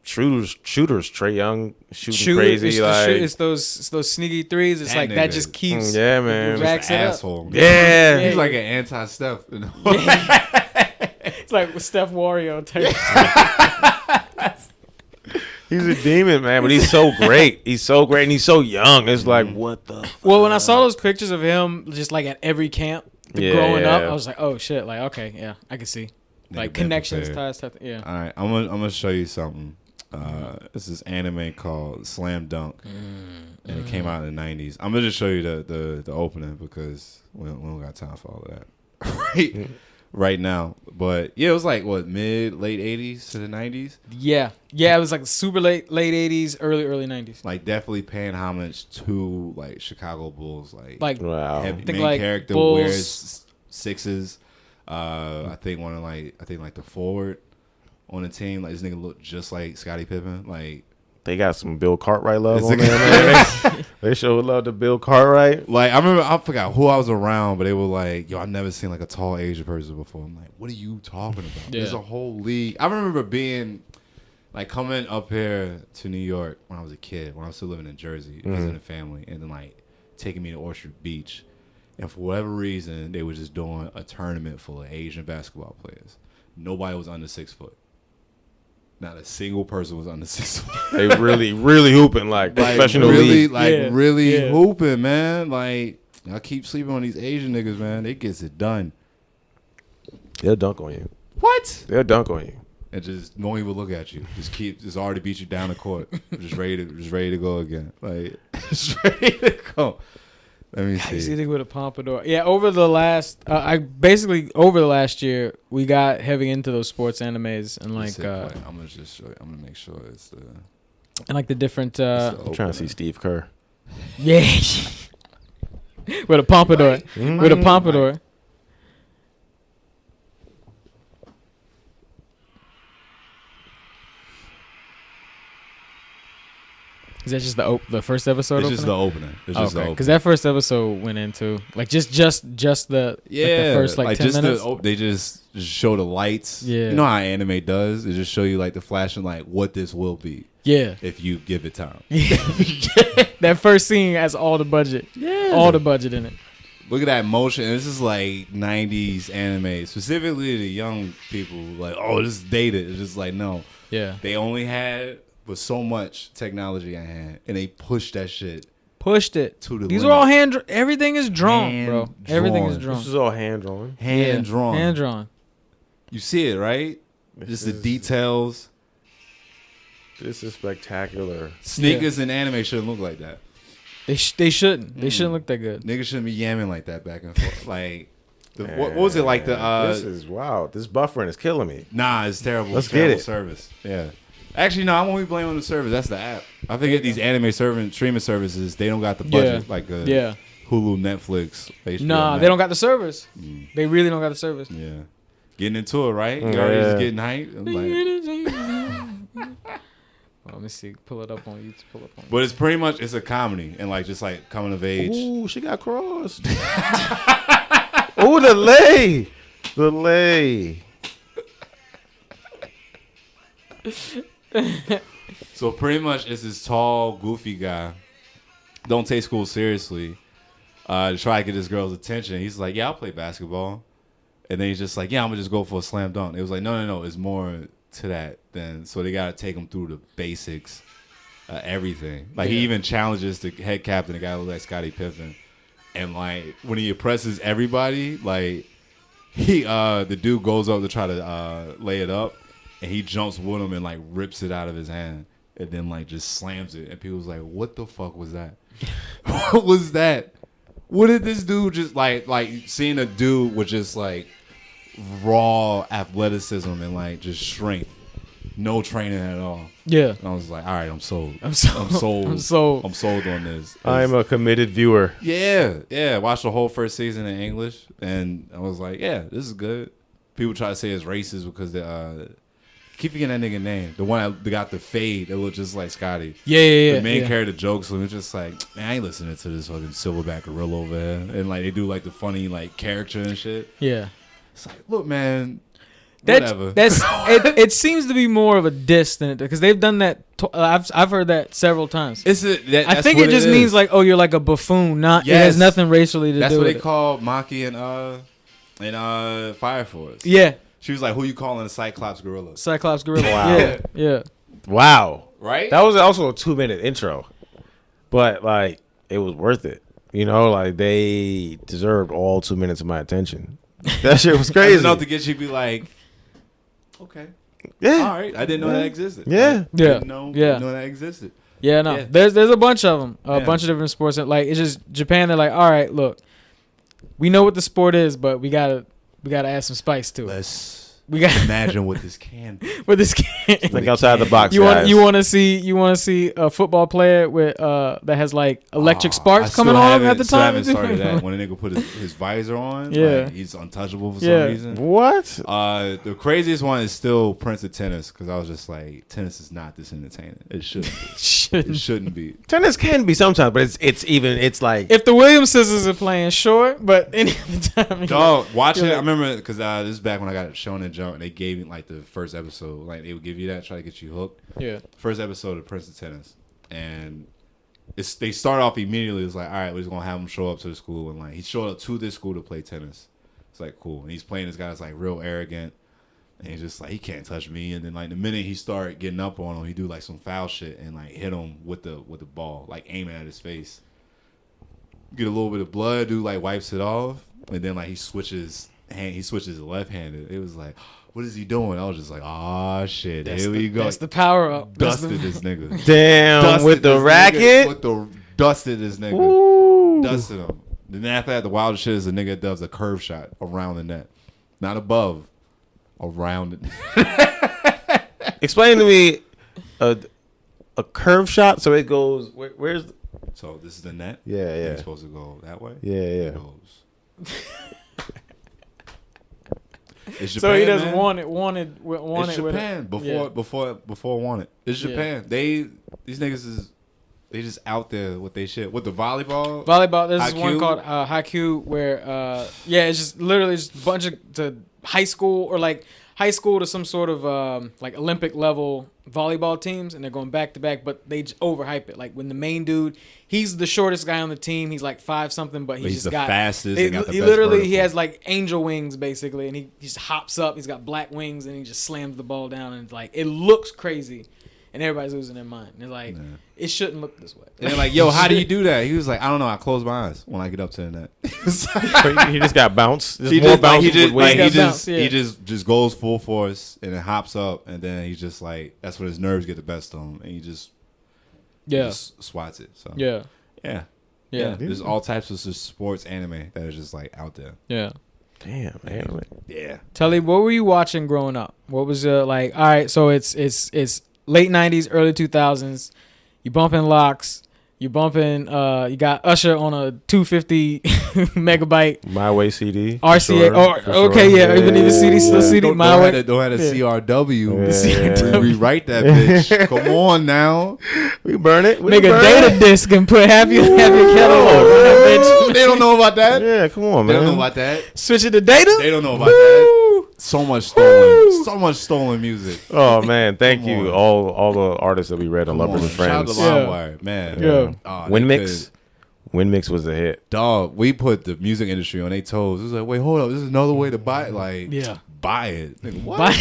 shooters. Trae Young shooting crazy. It's those sneaky threes. It's like that just keeps. Yeah, man. Racks it asshole. Up. Yeah, he's like an anti-Steph. It's like with Steph Wario type. He's a demon, man, but he's so great. He's so great, and he's so young. It's like, what the fuck? Well, when I saw those pictures of him just like at every camp growing up, I was like, oh, shit. Like, okay, yeah, I can see. like connections, ties, stuff. Yeah. All right, I'm gonna show you something. This is anime called Slam Dunk, and it came out in the 90s. I'm gonna just show you the opening because we don't got time for all of that right now. But yeah, it was like what late 80s to the 90s. Yeah, it was like super late 80s, early 90s. Like definitely paying homage to like Chicago Bulls. Like wow, main like character Bulls. wears sixes. I think the forward on the team, like this nigga looked just like Scottie Pippen. Like they got some Bill Cartwright love on there, man. They showed love to Bill Cartwright. Like I forgot who I was around, but they were like, "Yo, I've never seen like a tall Asian person before." I'm like, "What are you talking about?" Yeah. There's a whole league. I remember being like coming up here to New York when I was a kid, when I was still living in Jersey, visiting family, and then like taking me to Orchard Beach, and for whatever reason, they were just doing a tournament full of Asian basketball players. Nobody was under 6 foot. Not a single person was under 6 foot. They really hooping like professional league. Really hooping, man. Like I keep sleeping on these Asian niggas, man. They gets it done. They'll dunk on you. What? They'll dunk on you. And just don't even look at you. Just already beat you down the court. just ready to go again. Like just ready to go. Let me see. Sitting with a pompadour. Yeah, over the last year, we got heavy into those sports animes and like. I'm gonna just show you. I'm gonna make sure it's the. And like the different. I'm trying to see Steve Kerr. Yeah. With a pompadour. Right. With a pompadour. Right. Is that just the first episode? It's just the opening. It's just the opening. Because that first episode went into like just the the first like 10 minutes. They just show the lights. Yeah, you know how anime does. They just show you like the flashing like what this will be. Yeah, if you give it time. That first scene has all the budget. Yeah, all the budget in it. Look at that motion. This is like 90s anime, specifically the young people. Like, oh, this is dated. It's just like no. Yeah, they only had. With so much technology at hand, and they pushed that shit. Pushed it to the These limit. are all everything is drawn, bro. Everything is drawn. This is all hand drawn. Hand drawn. You see it, right? Just the details. This is spectacular. Sneakers in anime shouldn't look like that. They shouldn't. They shouldn't look that good. Niggas shouldn't be yamming like that back and forth. Like, what was it like? This is wow. This buffering is killing me. Nah, it's terrible. Let's terrible get it. Service. Yeah. Actually, no, I won't be blaming the service. That's the app. I think these anime streaming services, they don't got the budget like Hulu, Netflix, HBO. Nah, they don't got the service. They really don't got the service. Yeah. Getting into it, right? You already just getting hyped. Let me see. Pull it up on YouTube. But it's pretty much, it's a comedy and like just like coming of age. Ooh, she got crossed. Ooh, the lay. The lay. So pretty much it's this tall, goofy guy. Don't take school seriously. To try to get this girl's attention. He's like, yeah, I'll play basketball. And then he's just like, yeah, I'm going to just go for a slam dunk. It was like, no. It's more to that than. So they got to take him through the basics, everything. Like he even challenges the head captain, the guy who looks like Scottie Pippen. And like when he oppresses everybody, like the dude goes up to try to lay it up. And he jumps with him and like rips it out of his hand and then like just slams it. And people's like, what the fuck was that? What was that? What did this dude just like seeing a dude with just like raw athleticism and like just strength, no training at all. Yeah. And I was like, all right, I'm sold. I'm sold on this. I'm a committed viewer. Yeah. Watched the whole first season in English and I was like, yeah, this is good. People try to say it's racist because they keep forgetting that nigga name. The one that got the fade that looked just like Scotty. Yeah. The main character jokes and it's just like, man, I ain't listening to this fucking silverback gorilla over here. And like they do like the funny like character and shit. Yeah. It's like, look, man, whatever. It seems to be more of a diss than it because they've done that. I've heard that several times. I think it just means like, oh, you're like a buffoon. It has nothing racially to do with it. That's what they call Maki and Fire Force. Yeah. She was like, who you calling a Cyclops gorilla? Cyclops gorilla. Wow. Yeah. Wow. Right? That was also a 2-minute intro. But like it was worth it. You know, like they deserved all 2 minutes of my attention. That shit was crazy. Enough to get you to be like, Okay. Yeah. All right. I didn't know that existed. Yeah. Didn't know that existed. Yeah, no. Yeah. There's a bunch of them. A bunch of different sports. Like, it's just Japan. They're like, all right, look, we know what the sport is, but we gotta add some spice to it. We got imagine what this can be. What this can. Think outside the box. You want to see a football player with that has like electric sparks coming on him at the time. I haven't started that. When a nigga put his visor on, like, he's untouchable for some reason. What? The craziest one is still Prince of Tennis, because I was just like, tennis is not this entertaining. It shouldn't be. It shouldn't be. Tennis can be sometimes, but it's like if the Williams sisters are playing short, but any other time. Dog, watch it. I remember because this is back when I got it shown in Jump, and they gave me like the first episode. Like they would give you that, try to get you hooked. Yeah. First episode of Prince of Tennis, and they start off immediately. It's like, all right, we're just gonna have him show up to the school, and like he showed up to this school to play tennis. It's like cool, and he's playing this guy that's like real arrogant, and he's just like, he can't touch me. And then like the minute he started getting up on him, he do like some foul shit and like hit him with the ball, like aiming at his face. Get a little bit of blood, dude like wipes it off, and then like he switches left-handed. It was like, what is he doing? I was just like, oh shit, here we go. That's the power up. Dusted this nigga. Damn, with the racket. Dusted this nigga. Ooh. Dusted him. Then after that, the wildest shit is the nigga does a curve shot around the net, not above, around it. Explain to me a curve shot. So it goes. Where's? So this is the net. Yeah. It's supposed to go that way. Yeah. It goes. It's Japan, so he doesn't man. want it. It's Japan before want it. It's Japan. These niggas is they just out there with they shit with the volleyball. There's one called Haiku where it's just literally just a bunch of to high school to some sort of like Olympic level volleyball teams, and they're going back to back, but they just overhype it. Like when the main dude, he's the shortest guy on the team. He's like 5 something, but he's just the got fastest. He got the literally best he has like angel wings basically, and he just hops up. He's got black wings, and he just slams the ball down, and it's like it looks crazy, and everybody's losing their mind. And they're like, it shouldn't look this way. And they're like, yo, how do you do that? He was like, I don't know. I close my eyes when I get up to the net. He just got bounced. He just goes full force and it hops up, and then he's just like, that's when his nerves get the best of him, and he just swats it. So yeah. There's all types of sports anime that is just like out there. Yeah. Damn, man. Yeah. Talib, what were you watching growing up? What was like? All right, so it's late 90s, early 2000s. You bumping locks. You bumping. You got Usher on a 250 megabyte My Way CD. RCA. Even CD, still CD. My Way. Don't have a CRW. Rewrite that bitch. Come on now. We burn it. Make a data disc and put half your catalog on that bitch. They don't know about that. Yeah, come on, man. They don't know about that. Switch it to data. They don't know about that. So much stolen music. Oh man, thank you all the artists that we read on Lovers and Friends. Shout out to LimeWire, man. Yeah. Winmix was a hit. Dog, we put the music industry on their toes. It was like, wait, hold up, this is another way to buy it. Like, buy it. Like, what? Buy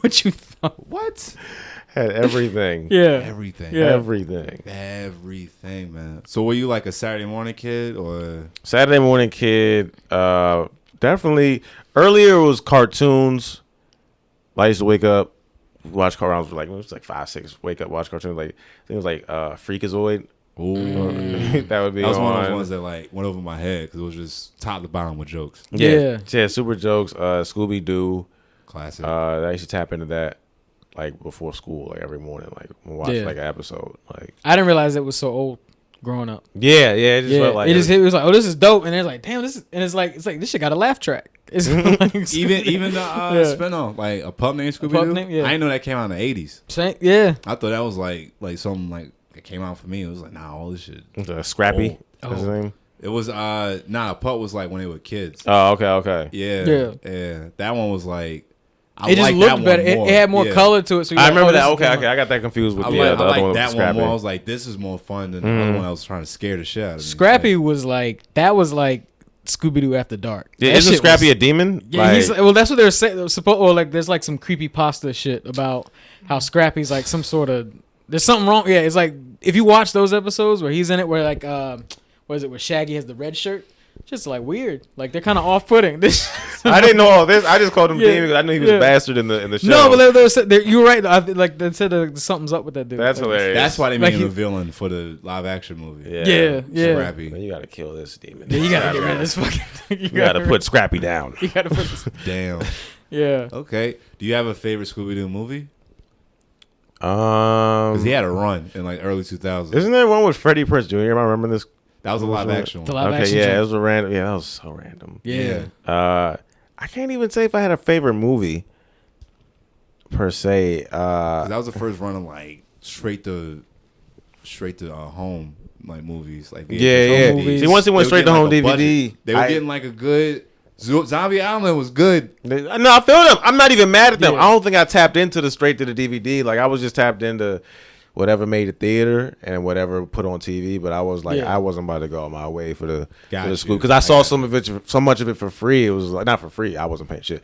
what you thought? What? Had everything. Everything. Yeah. Everything, man. So were you like a Saturday morning kid or? Saturday morning kid, definitely. Earlier it was cartoons. I used to wake up, watch cartoons. It was like 5, 6. Wake up, watch cartoons. Like I think it was like Freakazoid. Ooh, that would be. That was one of those ones that like went over my head because it was just top to bottom with jokes. Yeah, super jokes. Scooby Doo, classic. I used to tap into that like before school, like every morning, like watch like an episode. Like I didn't realize it was so old. Growing up, it just felt like it was like, oh, this is dope, and it's like, damn, this is, and it's like this shit got a laugh track. It's like, even the spinoff, like a pup named Scooby Doo. I didn't know that came out in the 80s. I thought that was like something like that came out for me. It was like, nah, all this shit. Scrappy. What's his name? It was a pup was like when they were kids. Oh, okay. Yeah. That one was like. It just looked better. It had more color to it. So I remember that. Okay. I got that confused with the other one with that Scrappy. one more. I was like, this is more fun than the other one. I was trying to scare the shit out of me. Scrappy was like Scooby Doo After Dark. Yeah, isn't Scrappy a demon? Yeah, that's what they're saying. Or like there's like some creepy pasta shit about how Scrappy's like some sort of there's something wrong. Yeah, it's like if you watch those episodes where he's in it, where like what is it? Where Shaggy has the red shirt. just like weird. Like they're kind of off-putting. I didn't know all this. I just called him Demon because I knew he was a bastard in the show. No, but you were right. Like they said something's up with that dude. That's hilarious. That's why they made him a villain for the live action movie. Yeah. Scrappy. Man, you gotta kill this demon. Yeah, you gotta get rid of this fucking thing. You gotta put Scrappy down. You gotta put this. Damn. Yeah. Okay. Do you have a favorite Scooby-Doo movie? Because he had a run in like early 2000s. Isn't there one with Freddie Prinze Jr.? Am I remember this? That was a live action one. The live action. Yeah, it was a random. Yeah, that was so random. Yeah. I can't even say if I had a favorite movie per se. That was the first run of like straight to home like movies. Like yeah. movies. See, once it went straight to home DVD, they were getting like a good. Zombie Island was good. No, I feel them. I'm not even mad at them. Yeah. I don't think I tapped into the straight to the DVD. Like I was just tapped into whatever made the theater and whatever put on TV. But I was like, I wasn't about to go my way for the school because I saw so much of it for free. It was like not for free. I wasn't paying shit.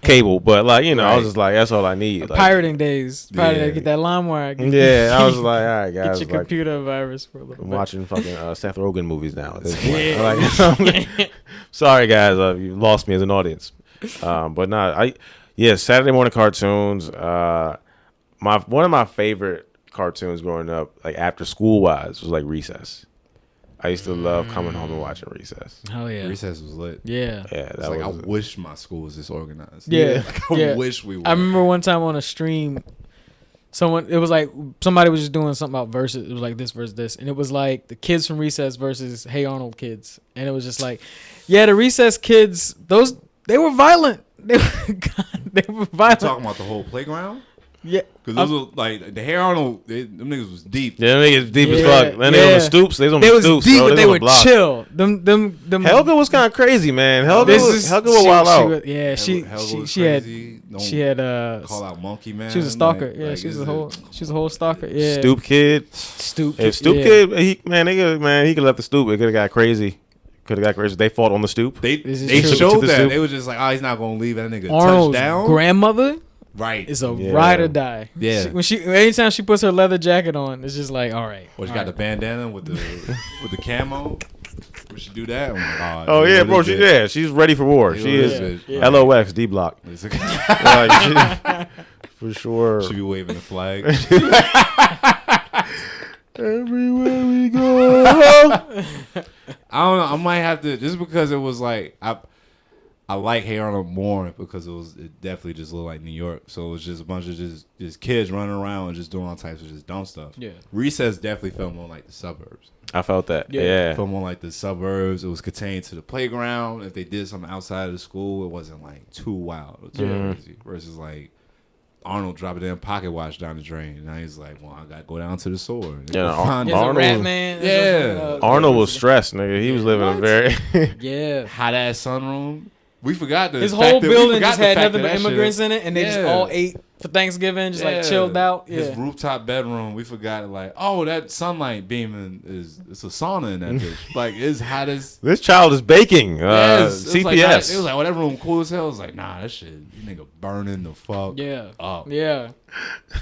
Cable, but like I was just like, that's all I need. Like, pirating days. Get that LimeWire. Yeah, I was like, all right, guys. Get your computer virus for a little bit. I'm watching fucking Seth Rogen movies now at this point. Like, sorry guys, you lost me as an audience. But nah, Saturday morning cartoons. One of my favorite cartoons growing up, like after school wise, was like Recess. I used to love coming home and watching Recess. Oh yeah, Recess was lit. Yeah, that was like I wish my school was this organized. Yeah, like, I wish we were. I remember one time on a stream, it was like somebody was just doing something about versus. It was like this versus this, and it was like the kids from Recess versus Hey Arnold kids, and it was just like, yeah, the Recess kids, they were violent. They were violent. Talking about the whole playground. Yeah, because those were like the Hey Arnold. Them niggas was deep. Yeah, them niggas deep as fuck. And they on the stoops. They was deep, bro. but they were chill. Them. Helga was kind of crazy, man. Helga was wild out. Yeah, she had call out Monkey Man. She was a stalker. Yeah, she was a whole stalker. Yeah, Stoop kid. Kid. He could have left the stoop. It could have got crazy. They fought on the stoop. They showed that. They were just like, oh, he's not gonna leave that nigga Arnold's touchdown. Grandmother. Right. It's a ride or die. Yeah. Anytime she puts her leather jacket on, it's just like, all right. Or she got the bandana with the camo. Would she do that? Oh yeah, bro. She's ready for war. She is LOX D Block. For sure. She be waving the flag. Everywhere we go. I don't know. I might have to just because it was like I like Hey Arnold more because it definitely just looked like New York. So it was just a bunch of just kids running around and just doing all types of just dumb stuff. Yeah. Recess definitely felt more like the suburbs. I felt that. Yeah. It felt more like the suburbs. It was contained to the playground. If they did something outside of the school, it wasn't like too wild or too crazy. Versus like Arnold dropping a damn pocket watch down the drain. And now he's like, well, I got to go down to the store. Yeah, Arnold. Rat man. Yeah. Arnold was stressed, nigga. He was living a very hot ass sunroom. We forgot his whole building just had nothing but immigrants in it, and they just all ate for Thanksgiving, just like chilled out. Yeah. His rooftop bedroom, we forgot like, oh, that sunlight beaming it's a sauna in that bitch. Like it's hot as this child is baking. CPS. It was like, oh, that room cool as hell. I was like, nah, that shit, you nigga burning the fuck. Up. Yeah.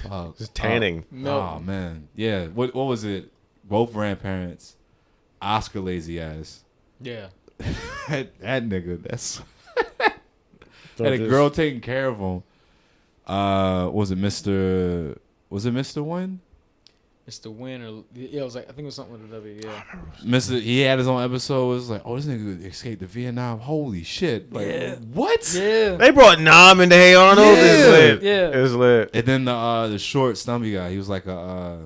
Fuck. Just tanning. Oh man. Yeah. What was it? Both grandparents. Oscar lazy ass. Yeah. that nigga. That's. Had a girl taking care of him. Was it Mr. Wynn? Mr. Wynn or it was like I think it was something with a W. Yeah. Mr. He had his own episode. It was like, oh, this nigga escaped to Vietnam. Holy shit! Like, what? Yeah. They brought Nam into Hey Arnold. Yeah. It's lit. Yeah. It's lit. And then the short, stumpy guy. He was like a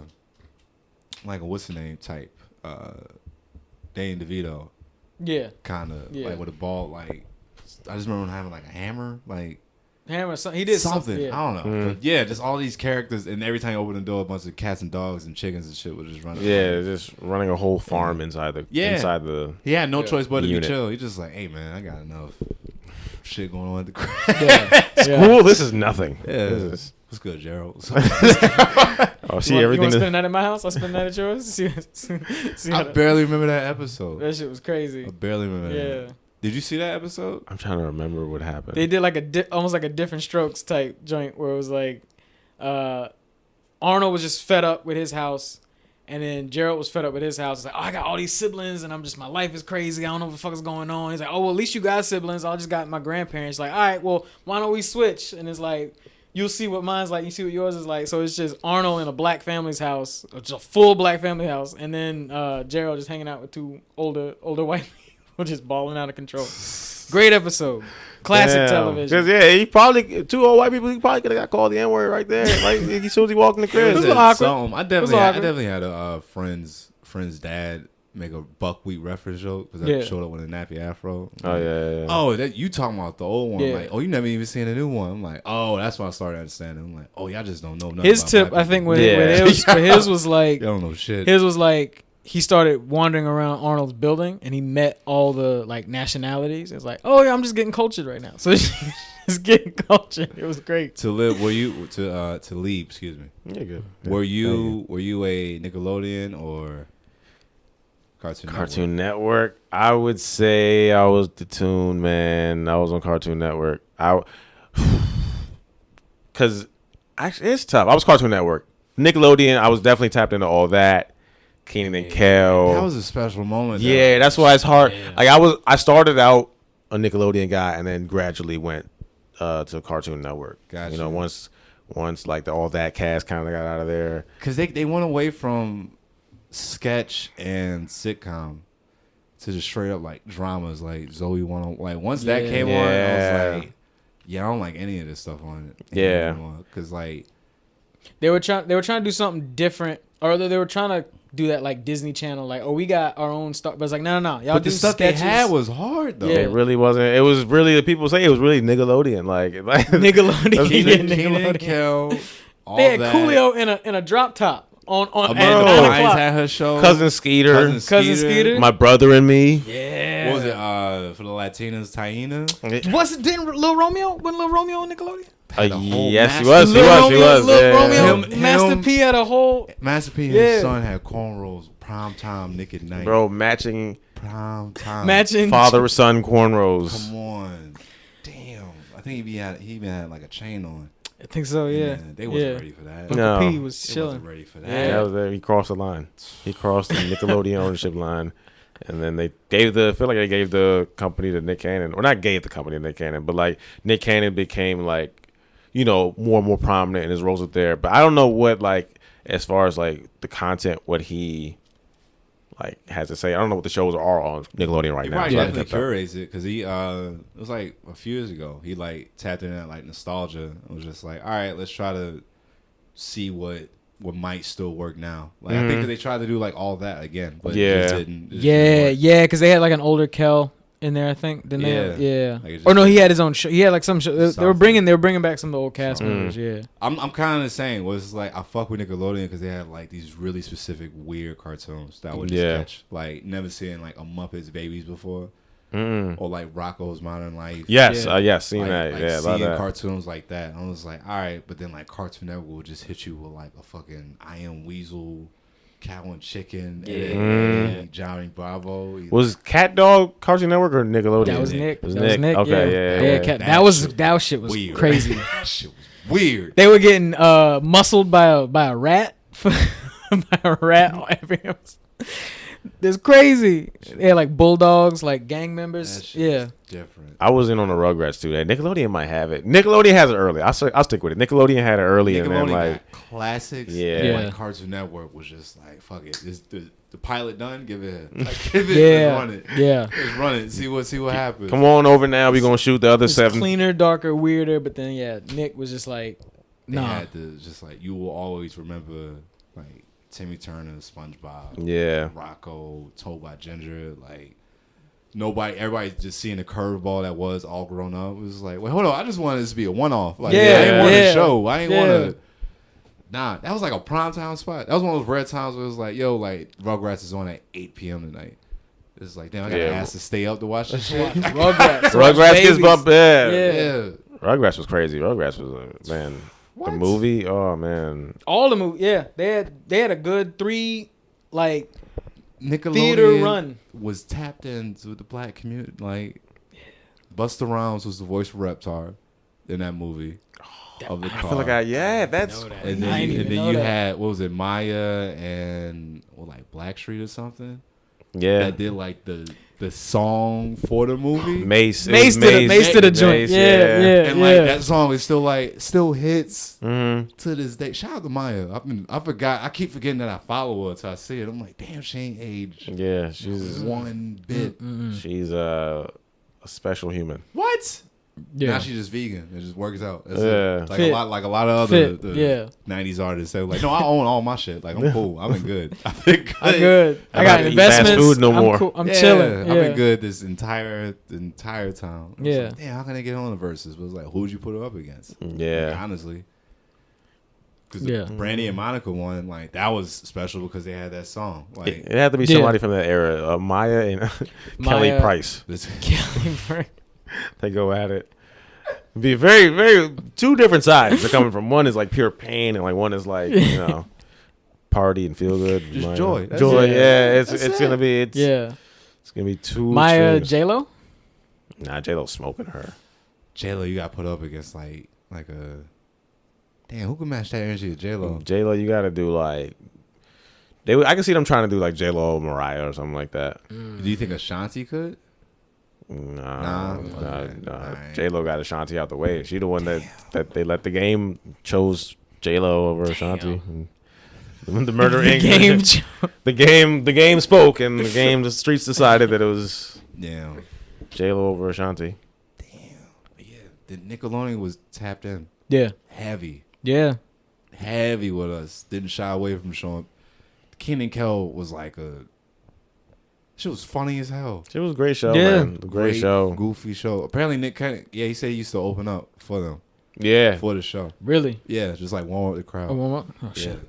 what's the name type. Dane DeVito. Yeah. Kind of like with a ball like. I just remember him having like a hammer, like hammer. He did something. Yeah. I don't know. But yeah, just all these characters, and every time you open the door, a bunch of cats and dogs and chickens and shit would just run. Yeah, just running a whole farm inside the. He had no choice but to be chill. He just like, hey man, I got enough shit going on at the crib. School, this is nothing. Yeah, what's good, Gerald? See everything. You want to spend the night at my house? I spend the night at yours. I barely remember that episode. That shit was crazy. I barely remember. Yeah. That. Did you see that episode? I'm trying to remember what happened. They did like almost like a Different Strokes type joint where it was like Arnold was just fed up with his house And then Gerald was fed up with his house. He's like, oh, I got all these siblings, and my life is crazy. I don't know what the fuck is going on. He's like, oh, well, at least you got siblings. I just got my grandparents. Like, all right, well, why don't we switch? And it's like, you'll see what mine's like. You see what yours is like. So it's just Arnold in a black family's house, just a full black family house, and then Gerald just hanging out with two older white people, just balling out of control. Great episode. Classic television. Yeah, he probably two old white people. He probably could have got called the N word right there. Like as soon as he walked in the crib, it was awkward. I definitely had a friend's dad make a buckwheat reference joke because I showed up with a nappy afro. Oh yeah. Oh, that you talking about the old one? Yeah. Like, oh, you never even seen the new one. I'm like, oh, that's when I started understanding. I'm like, oh, y'all just don't know nothing. His about tip, black I think, people. when his was like, y'all don't know shit. His was like, he started wandering around Arnold's building and he met all the like nationalities. It's like, oh yeah, I'm just getting cultured right now. So just getting cultured. It was great. Talib, were you Talib? Excuse me. Yeah, good. Were you a Nickelodeon or Cartoon Network? I would say I was the Toon man. I was on Cartoon Network. Because actually it's tough. I was Cartoon Network. Nickelodeon, I was definitely tapped into all that. Kenan and Kel. That was a special moment. Yeah, that's why it's hard. Yeah. Like I started out a Nickelodeon guy and then gradually went to Cartoon Network. Gotcha. You know, once like all that cast kind of got out of there. Because they went away from sketch and sitcom to just straight up like dramas like Zoe 101. Like once that came on, I was like, yeah, I don't like any of this stuff on it. Yeah. Because like they were trying to do something different, or they were trying to do that like Disney Channel, like, oh, we got our own stuff, but it's like, no, y'all. But do the stuff sketches. they had was hard though. Yeah. It really wasn't. It was really, the people say it was really Nickelodeon, like Nickelodeon. Kenan and Kel. They had Coolio in a drop top on at 9 o'clock. Had her show. Cousin Skeeter. My Brother and Me. Yeah. What was it? For the Latinas, Taina. Didn't Lil Romeo? Wasn't Lil Romeo on Nickelodeon? Yes, he was. He was. Lil Romeo, Master P had a whole. Master P and his son had cornrows. Prime time, Nick at Night. Bro, matching father-son cornrows. Come on, damn. I think he even had like a chain on. I think so. Yeah. They wasn't ready for that. No, P was chilling. Wasn't ready for that. Yeah, that was there. He crossed the line. He crossed the Nickelodeon ownership line. And then they gave the company to Nick Cannon, or not gave the company to Nick Cannon, but like Nick Cannon became like, you know, more and more prominent in his roles up there. But I don't know what, like, as far as like the content, what he like has to say. I don't know what the shows are on Nickelodeon right now. He probably definitely curates it because he it was like a few years ago. He like tapped in that like nostalgia. It was just like, all right, let's try to see what might still work now. Like I think that they tried to do like all that again, but it just didn't. Because they had like an older Kel in there, I think. Didn't they? Like or no, he had his own show. He had like some show. They were bringing back some of the old cast members. Yeah. I'm kind of the same. Was like I fuck with Nickelodeon because they had like these really specific weird cartoons that I would just catch. Like never seeing like a Muppets Babies before. Or like Rocco's Modern Life. Yes, seen like, that. Like yeah, seeing that. cartoons like that. I was like, all right, but then like Cartoon Network will just hit you with like a fucking I Am Weasel, Cow and Chicken, and Johnny Bravo. Was Cat Dog Cartoon Network or Nickelodeon? That was Nick. Okay, yeah. That shit was weird. Crazy. That shit was weird. They were getting muscled by a rat. By a rat. It's crazy. They had like bulldogs, like gang members. Yeah, different. I was in on the Rugrats too. Nickelodeon might have it. Nickelodeon has it early. I'll stick with it. Nickelodeon had it early, and then like classics. Yeah. Like Cartoon Network was just like fuck it. The pilot done. Give it. Let's run it. Yeah. Let's run it. See what happens. Come on over now. We gonna shoot the other 7. Cleaner, darker, weirder. But then Nick was just like, nah. They had to just like you will always remember like Timmy Turner, SpongeBob, Rocco, Told by Ginger, like everybody just seeing the curveball that was all grown up. It was like, wait, hold on, I just wanted this to be a one-off. Like, I didn't want a show. I didn't want to. Nah, that was like a primetime spot. That was one of those rare times where it was like, yo, like Rugrats is on at 8 p.m. tonight. It's like, damn, I gotta ask to stay up to watch this shit. Rugrats gets bumped. Yeah. Rugrats was crazy. Rugrats was man. What? The movie, oh man! All the movie, yeah. They had a good 3 like Nickelodeon theater run. Was tapped into the black community. Like Busta Rhymes was the voice of Reptar in that movie. of the car. I feel like that's that. And I didn't then even know you that. had, what was it, Maya and like Blackstreet or something? Yeah. That did like the song for the movie. Mace to the joint. Yeah. And like that song is still hits Mm-hmm. to this day. Shout out to Maya. I keep forgetting that I follow her until I see it. I'm like, damn, she ain't aged Yeah, she's one bit. she's a special human. What? Yeah. Now she's just vegan. It just works out. That's Yeah. it. Like Fit. a lot of other Fit. 90s artists say like, no, I own all my shit. Like I'm cool. I've been good. I've been good. I'm good. I I'm got not eating fast investments. food no I'm more. cool. I'm Yeah, chilling. I've Yeah. been good this entire time. I was Yeah. like, damn, how can they get on the verses? But it was like, who'd you put her up against? Yeah. Like, honestly. Because Yeah. the Brandy and Monica one, like that was special because they had that song. Like It had to be somebody from that era. Maya and Kelly Maya. Price. this, They go at it. Be very, very two different sides. They're coming from. One is like pure pain, and like one is like party and feel good. Just Maya. joy. That's Joy. it. Yeah, That's it's it. gonna be. Yeah. It's gonna be two. Maya extremes. J-Lo? Nah, J-Lo's smoking her. J-Lo, you got put up against like a damn, who can match that energy of J-Lo? J-Lo, you gotta do like. I can see them trying to do like J-Lo, Mariah, or something like that. Do you think Ashanti could? Nah. Okay. Alright. J-Lo got Ashanti out the way. She the one that they let the game chose J-Lo over Ashanti. And the murder The Inc. game. the game spoke, and the streets decided that it was Yeah. J-Lo over Ashanti. But yeah, the Nickelodeon was tapped in Yeah. heavy Yeah. with us. Didn't shy away from showing. Kenan Kel was like she was funny as hell. It was a great show, Yeah. man. Great show. Goofy show. Apparently Nick Cannon, he said he used to open up for them Yeah. for the show. Really? Yeah, just like warm up the crowd. Oh, warm up? Oh, Yeah. shit.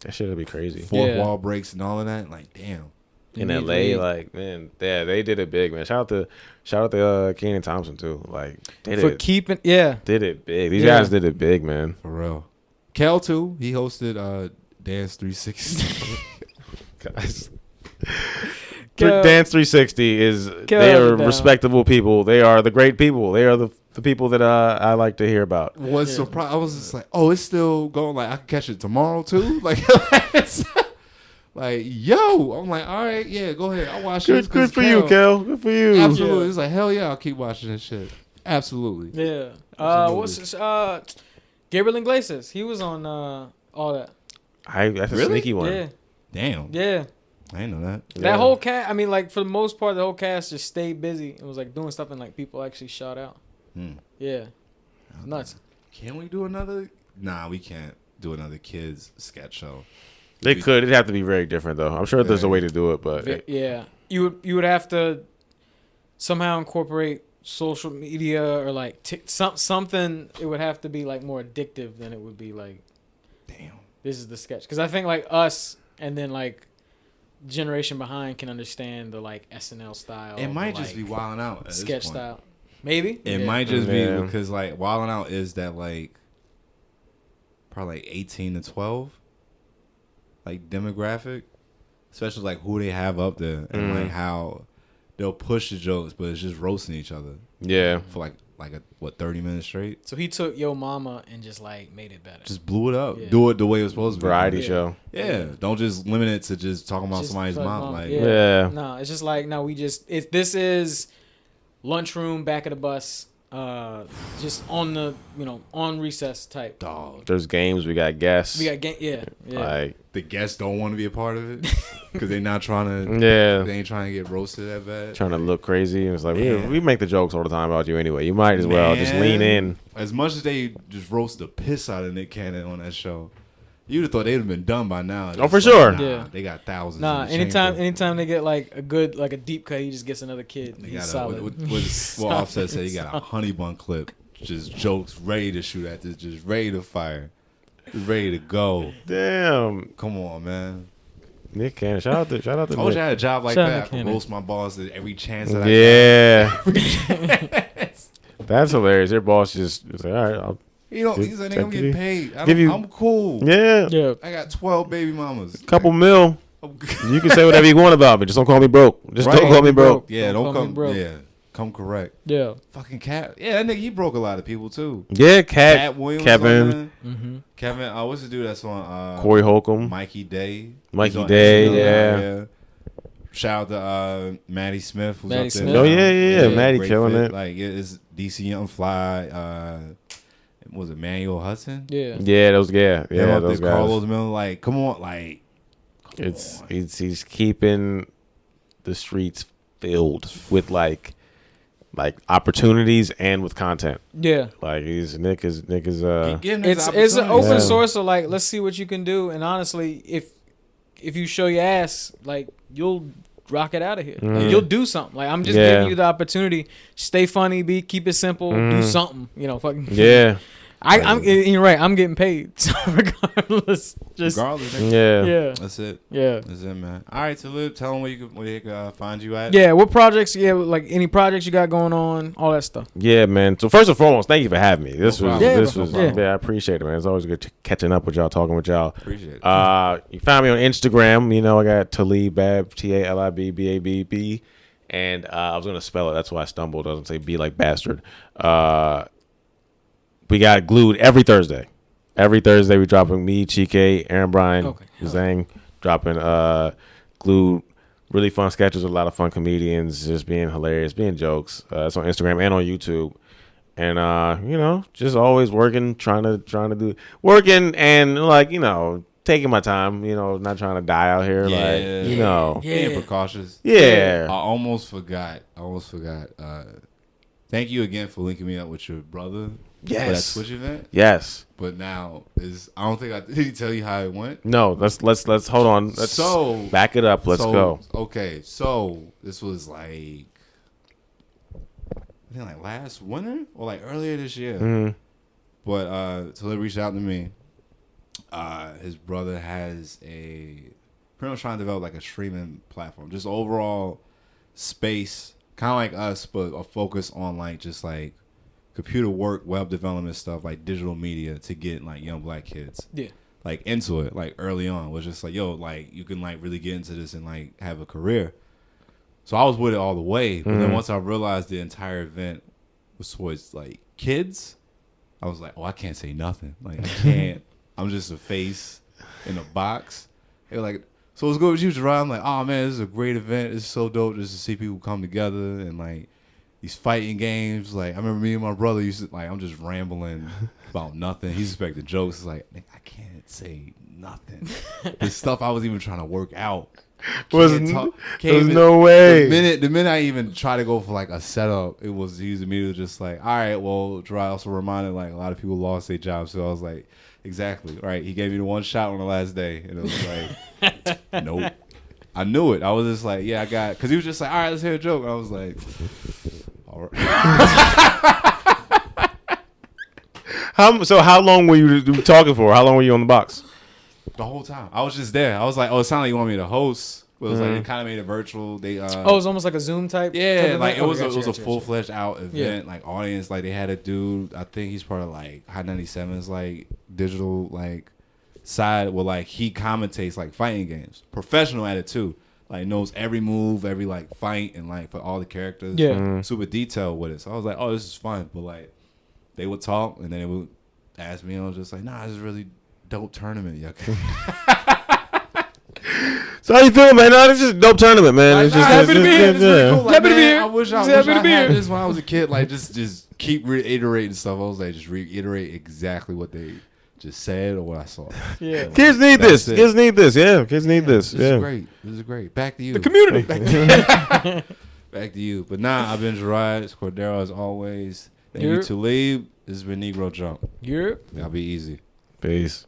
That shit would be crazy. Fourth Yeah. wall breaks and all of that. Like, damn. In You LA, need- like, man, yeah, they did it big, man. Shout out to Kenan Thompson too. Like, they For did keeping, yeah. it big. These Yeah. guys did it big, man. For real. Kel too. He hosted Dance 360. Guys. Kel- Dance 360 they are down. respectable people. They are the great people. They are the people that I like to hear about. Was surprised. I was just like, oh, it's still going. Like I can catch it tomorrow too. Like, like yo, I'm like, all right, yeah, go ahead. I'll watch this. Good for you, Kel. Good for you. Absolutely. Yeah. It's like hell yeah, I'll keep watching this shit. Absolutely. Yeah. Absolutely. What's this? Gabriel Iglesias. He was on all that. That's a Really? sneaky one. Yeah. Damn. Yeah. I didn't know that. That whole cast, I mean, like, for the most part, the whole cast just stayed busy. It was, like, doing stuff and, like, people actually shot out. Yeah. Nuts. Can we do another? Nah, we can't do another kids sketch show. They could. It'd have to be very different though. I'm sure there's a way to do it, but Yeah. You would have to somehow incorporate social media or, like, something. It would have to be, like, more addictive than it would be, like, Damn. this is the sketch. Because I think, like, us and then, like, generation behind can understand the, like, SNL style. It might the, just like, be wilding out. At this sketch point. style. Maybe. It Yeah. might just Yeah. be because like wilding out is that like probably like 18 to 12 like demographic, especially like who they have up there and like how they'll push the jokes, but it's just roasting each other yeah. for like 30 minutes straight. So he took Yo Mama and just, like, made it better. Just blew it up. Yeah. Do it the way it was supposed to be. Variety Yeah. show. Yeah. Don't just limit it to just talking about Just somebody's fuck mom. Like Yeah. No, it's just like, no, we just, this is lunchroom, back of the bus, just on the, on recess type. dog. There's games. We got guests. We got game, yeah. Like The guests don't want to be a part of it because they're not trying to. yeah. They ain't trying to get roasted that bad. Trying to look crazy. And it's like Man. we make the jokes all the time about you anyway. You might as well just lean in. As much as they just roast the piss out of Nick Cannon on that show, you'd have thought they'd have been done by now. Oh, for It's sure. Nah, Yeah. they got thousands. Nah, in the anytime chamber. they get like a good, like a deep cut, he just gets another kid. They He's got solid. what Offset said, he got a honey bun clip, just jokes ready to shoot at this, just ready to fire, just ready to go. Damn. Come on, man. Nick Cannon. Shout out to I wish Nick. I had a job like Shout out that. to I could Cannon. roast my boss at every chance that Yeah. That's hilarious. Their boss just was like, all right, I'll You know, he's like, I'm Give getting paid. you- I'm cool. yeah. Yeah. I got 12 baby mamas. Couple mil. I'm You can say whatever you want about me. Just don't call me broke. Just Right. don't call me broke. Yeah, don't Don't call me come. broke. Yeah, Come Correct. Yeah. Fucking Cat. Yeah, that nigga, he broke a lot of people too. Yeah, Cat Williams. Kevin. Kevin. What's the dude that's on? Corey Holcomb. Mikey Day. Mikey Day. Yeah. Shout out to Maddie Smith. Who's Maddie up there. Smith. Oh yeah. Maddie killing fit. it. Like it's DC Young Fly. Was it Manuel Hudson? Yeah. Yeah, those those guys. Carlos Miller. Like, come on, like. He's keeping the streets filled with like opportunities and with content. Yeah. Like Nick is it's an open source, so like let's see what you can do. And honestly, if you show your ass, like you'll rock it out of here. Like, you'll do something. Like I'm just giving you the opportunity. Stay funny, keep it simple, do something. Fucking you're right. I'm getting paid, so regardless, yeah. That's it. Yeah, that's it, man. All right, Talib, tell them where they can find you at. Yeah, what projects? Yeah, like any projects you got going on, all that stuff. Yeah, man. So first and foremost, thank you for having me. This was I appreciate it, man. It's always good catching up with y'all, talking with y'all. Appreciate it. You found me on Instagram. I got Talib Babb, TALIBBABB, and I was gonna spell it. That's why I stumbled. I was gonna say B like bastard. We got Glued every Thursday. Every Thursday we dropping me, Chike, Aaron Bryan, Zhang, dropping Glued. Really fun sketches with a lot of fun comedians, just being hilarious, being jokes. It's on Instagram and on YouTube. And just always working, trying to do working and taking my time, not trying to die out here. Being precautious. Yeah. I almost forgot. Thank you again for linking me up with your brother. Yes. For that Twitch event. Yes. But now I don't think did he tell you how it went? No. Let's hold on. Let's back it up. Let's go. Okay. So this was like I think like last winter or like earlier this year. Mm-hmm. But Talib reached out to me. His brother has pretty much trying to develop like a streaming platform, just overall space, kind of like us, but a focus on like just like computer work, web development stuff, like digital media to get like young black kids like into it like early on. Was just like, yo, like you can like really get into this and like have a career. So I was with it all the way, but then once I realized the entire event was towards like kids, I was like, oh, I can't say nothing. Like I can't. I'm just a face in a box. They were like, so it's good with you, Gerard. I'm like, oh man, this is a great event. It's so dope just to see people come together and like these fighting games. Like I remember me and my brother used to I'm just rambling about nothing. He's expecting jokes. It's like I can't say nothing. The stuff I was even trying to work out. There's no way. The minute I even try to go for like a setup, he was immediately just like, all right, well, Gerard also reminded like a lot of people lost their jobs. So I was like, exactly, right. He gave me the one shot on the last day, and it was like, nope. I knew it. I was just like, yeah, I got it. Because he was just like, all right, let's hear a joke. And I was like, all right. So how long were you talking for? How long were you on the box? The whole time. I was just there. I was like, oh, it sounded like you want me to host. But it was like, it kind of made it virtual. They it was almost like a Zoom type. Yeah, type like it was a full-fledged out event. Like audience, like they had a dude, I think he's part of like High 97's like digital like side where like he commentates like fighting games. Professional at it too. Like knows every move, every like fight, and like for all the characters. Yeah. Super detailed with it. So I was like, oh, this is fun. But like they would talk and then they would ask me, and I was just like, nah, this is really dope tournament. Yeah. So how you feeling, man? No, this is a dope tournament, man. Like, it's just happy to be here. Happy to be here. I wish I had this when I was a kid. Like just keep reiterating stuff. I was like, just reiterate exactly what they just said or what I saw. Yeah. Kids need this. Kids need this. Yeah. Kids need this. This is great. This is great. Back to you. The community. Back to you. But nah, I've been Gerard. It's Cordero as always. Thank you to Talib. This has been Negro Jump. Yeah. Y'all be easy. Peace.